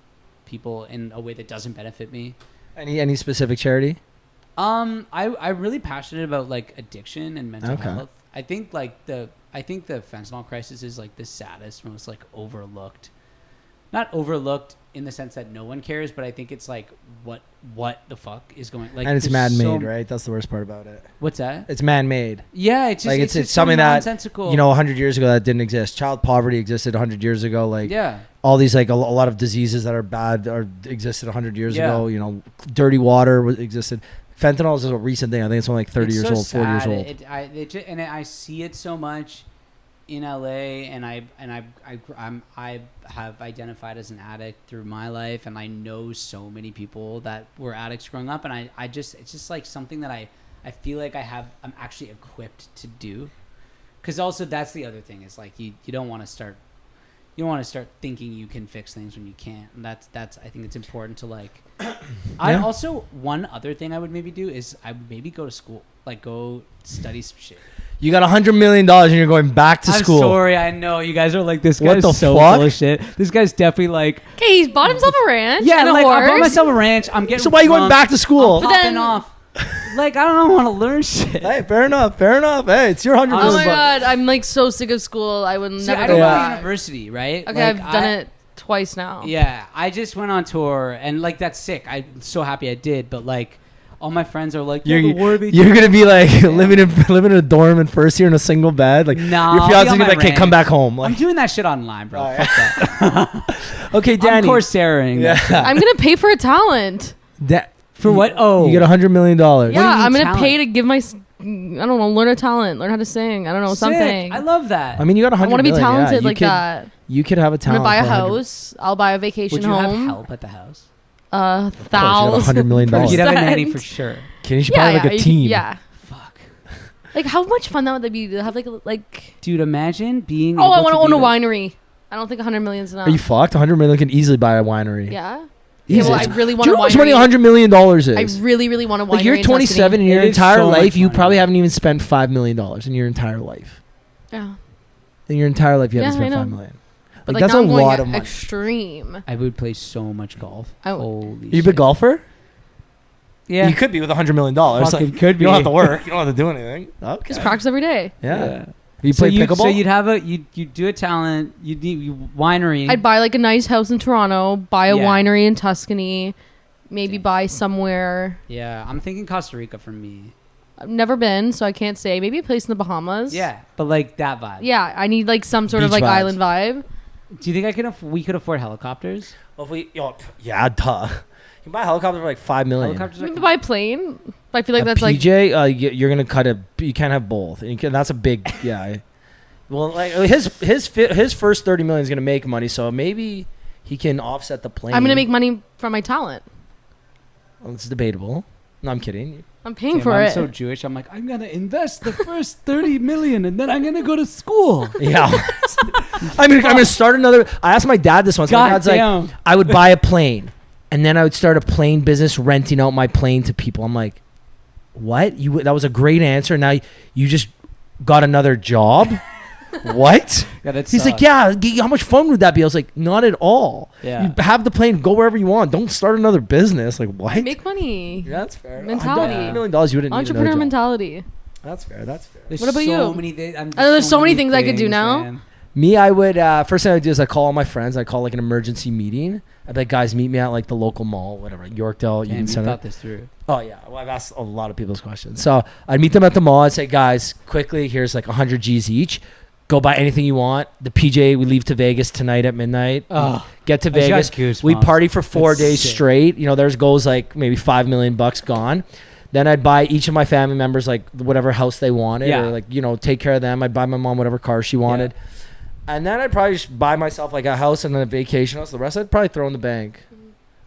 people in a way that doesn't benefit me. Any specific charity? I'm really passionate about like addiction and mental health. I think the fentanyl crisis is like the saddest, most like overlooked. Not overlooked in the sense that no one cares, but I think it's like what the fuck is going like. And it's there's man-made, right? That's the worst part about it. What's that? It's man-made. Yeah, it's just like it's it's just something so that nonsensical. 100 years ago that didn't exist. Child poverty existed 100 years ago. Like yeah. all these like a lot of diseases that are bad existed 100 years Yeah. ago. Dirty water existed. Fentanyl is a recent thing. I think it's only like 30 years old, 40 years old. I see it so much in LA, and I have identified as an addict through my life, and I know so many people that were addicts growing up, and it's just like something that I feel like I'm actually equipped to do, because also that's the other thing is like you don't want to start thinking you can fix things when you can't, and that's I think it's important to like. I also one other thing I would maybe do is I would maybe go to school, like go study some shit. You got $100 million and you're going back to school. I'm sorry, I know you guys are like this What guy's the so fuck? full of shit. This guy's definitely like Okay, he's bought himself a ranch. yeah, and a like horse. I bought myself a ranch. I'm getting So why are you going drunk, back to school? I'm But popping then- off. Like I don't want to learn shit. Hey, fair enough. Hey, it's your $100 Oh million. my god, I'm like so sick of school. I would See, never I go don't go to back. university, right? Okay, Like, I've done it twice now. Yeah, I just went on tour, and like that's sick. I'm so happy I did, but like all my friends are like, You're you're gonna be like living in a dorm in first year in a single bed. Like Nah, your I'll be fiance's on gonna be my like, "Okay, come ranch. back home." Like, I'm doing that shit online, bro. Oh, Fuck that. okay, Danny. I'm Courseraing. Yeah. I'm gonna pay for a talent. For what? Oh, you get $100 million. Yeah, do you mean I'm gonna talent? pay to give my. I don't know. Learn a talent. Learn how to sing. I don't know sick. something. I love that. I mean, you got 100 I want to be million, yeah. talented You like could- that. You could have a I'm talent. gonna buy a for 100 house. I'll buy a vacation Would you have home. help at the house? Of course, you got $1,000. $100 million. You'd have a nanny Percent. for sure. Can you should probably like a you team? could- yeah. Fuck, Like how much fun that would be to have like. dude. Imagine being. Oh, I able want to be own a the- winery. I don't think 100 million is enough. Are you fucked? 100 million can easily buy a winery. Yeah. Easy. Yeah, well, I really want Do you a know how much money winery. $100 million is? I really, really want a winery. Like you're in 27 and Tuscany. your It is entire so much life, you money. probably haven't even spent $5 million in your entire life. Yeah. In your entire life, you haven't Yeah, spent I know. $5 million. But Like, like that's now a I'm going lot of money. extreme. I would play so much golf. Holy You a big golfer? Yeah. You could be with $100 million. Fucking Like, could You don't have be. to work. You don't have to do anything. Okay. Just practice every day. Yeah. You play pickleball? So you'd have you'd do a talent. You'd need winery. I'd buy like a nice house in Toronto, buy a Yeah. winery in Tuscany, maybe Damn. buy somewhere. Yeah, I'm thinking Costa Rica for me. I've never been, so I can't say. Maybe a place in the Bahamas. Yeah, but like that vibe. Yeah, I need like some sort of Beach like vibes. island vibe. Do you think we could afford helicopters? Well, if we, yeah, duh. You can buy a helicopter for like $5 million. Helicopters Maybe are buy plane. But I feel like A that's like PJ, you're gonna cut a. You can't have both. And that's a big. Yeah. Well, like his first 30 million is gonna make money, so maybe he can offset the plane. I'm gonna make money from my talent. Well, it's debatable. No, I'm kidding. I'm paying Damn, for I'm it. so Jewish. I'm like, I'm gonna invest the first 30 million, and then I'm gonna go to school. Yeah. I'm gonna start another. I asked my dad this once. My God dad's damn. like, I would buy a plane, and then I would start a plane business, renting out my plane to people. I'm like, what? That was a great answer. Now you just got another job. What? Yeah, that He's like, sucks. yeah. How much fun would that be? I was like, not at all. Yeah. You have the plane, go wherever you want. Don't start another business. Like what? Make money. Yeah, that's fair. Mentality. $100 million, you wouldn't need Entrepreneur another job. mentality. That's fair. That's fair. There's What about so you? Many there's so many things I could do now. man. Me, I would first thing I would do is I call all my friends. I call like an emergency meeting. I'd be like, guys, meet me at like the local mall, whatever, Yorkdale, Damn, Eden you Center. thought this through. Oh yeah, well I've asked a lot of people's questions. So I'd meet them at the mall. I'd say, guys, quickly, here's like 100 G's each. Go buy anything you want. The PJ, we leave to Vegas tonight at midnight. Oh, Get to I just got Vegas. goosebumps. We party for 4 That's days sick. straight. You know, there's goes like maybe $5 million gone. Then I'd buy each of my family members like whatever house they wanted, Yeah. or like take care of them. I'd buy my mom whatever car she wanted, and then I'd probably just buy myself like a house and a vacation house. The rest I'd probably throw in the bank.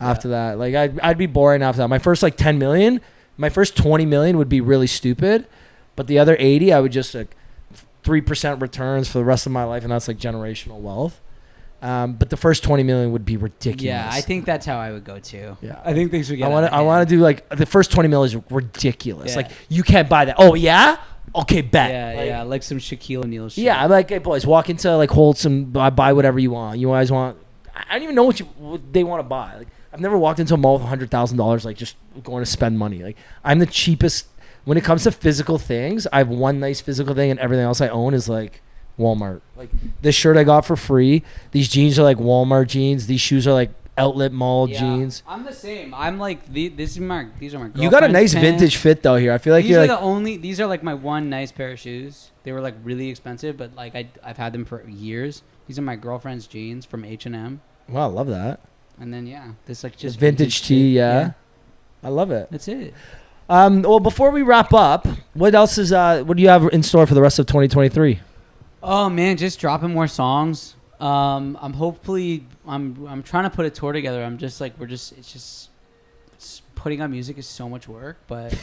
After that, like I'd be boring after that. My first like 10 million, my first 20 million would be really stupid, but the other 80 I would just like 3% returns for the rest of my life, and that's like generational wealth. But the first 20 million would be ridiculous. Yeah, I think that's how I would go too. Yeah. I think things would get. I want to do like the first 20 million is ridiculous. Yeah. Like you can't buy that. Oh yeah, okay, bet. Yeah, Like, like some Shaquille O'Neal shit. Yeah, I'm like, hey boys, walk into like Wholesome, buy whatever you want. You guys want? I don't even know what they want to buy. Like I've never walked into a mall with $100,000 like just going to spend money. Like I'm the cheapest when it comes to physical things. I have one nice physical thing, and everything else I own is like Walmart. Like this shirt I got for free. These jeans are like Walmart jeans. These shoes are like outlet mall jeans. I'm the same. I'm like these are my You got a girlfriend's nice pants. vintage fit though here. I feel like These you're are like these are like my one nice pair of shoes. They were like really expensive, but like I've had them for years. These are my girlfriend's jeans from H&M. wow, I love that. And then this like Just just vintage tee, shit. yeah. I love it. That's it. Well, before we wrap up, what else is what do you have in store for the rest of 2023? Oh man, just dropping more songs. I'm hopefully I'm trying to put a tour together. I'm just like it's putting on music is so much work, but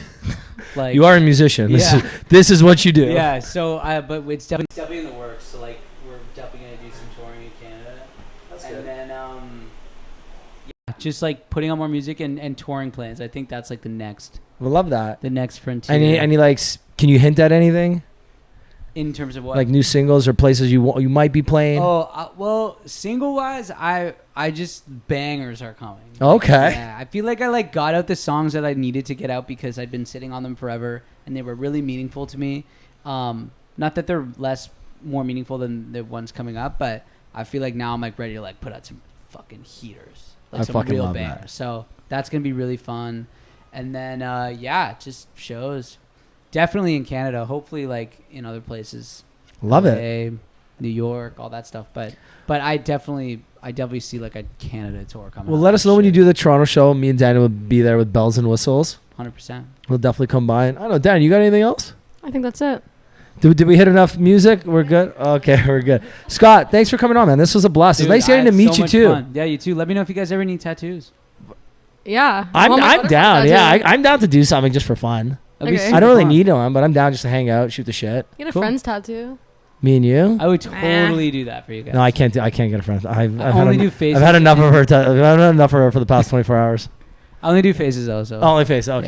like You are a musician. Yeah. This is what you do. Yeah, so but it's definitely in the works. So like we're definitely gonna do some touring in Canada. That's And then just like putting on more music and touring plans. I think that's like the next I love that. frontier. Any like can you hint at anything? In terms of what? Like new singles or places you might be playing? Oh, well, single wise, I just bangers are coming. Okay. Yeah, I feel like I like got out the songs that I needed to get out because I'd been sitting on them forever and they were really meaningful to me. Not that they're more meaningful than the ones coming up, but I feel like now I'm like ready to like put out some fucking heaters, like I some fucking real love bangers. that. So that's gonna be really fun. And then just shows. Definitely in Canada. Hopefully like in other places. Love LA, it. New York, all that stuff. But I definitely see like a Canada tour coming. Well, up let us for know when you sure. do the Toronto show. Me and Daniel will be there with bells and whistles. 100%. We'll definitely come by. And I don't know, Dan, you got anything else? I think that's it. Did we hit enough music? We're good? Okay, we're good. Scott, thanks for coming on, man. This was a blast. Dude, It's nice getting to I had meet so you, much too. fun. Yeah, you too. Let me know if you guys ever need tattoos. Yeah. I want my I'm butterfly down. tattoo. Yeah, I'm down to do something just for fun. That'd be Okay. super I don't really fun. need one, but I'm down just to hang out, shoot the shit. Get a Cool. friend's tattoo. Me and you? I would totally do that for you guys. No, I can't get a friend. I've only had, do faces. I've had enough of her. I've had enough of her for the past 24 hours. I only do faces though. So Only face. Okay.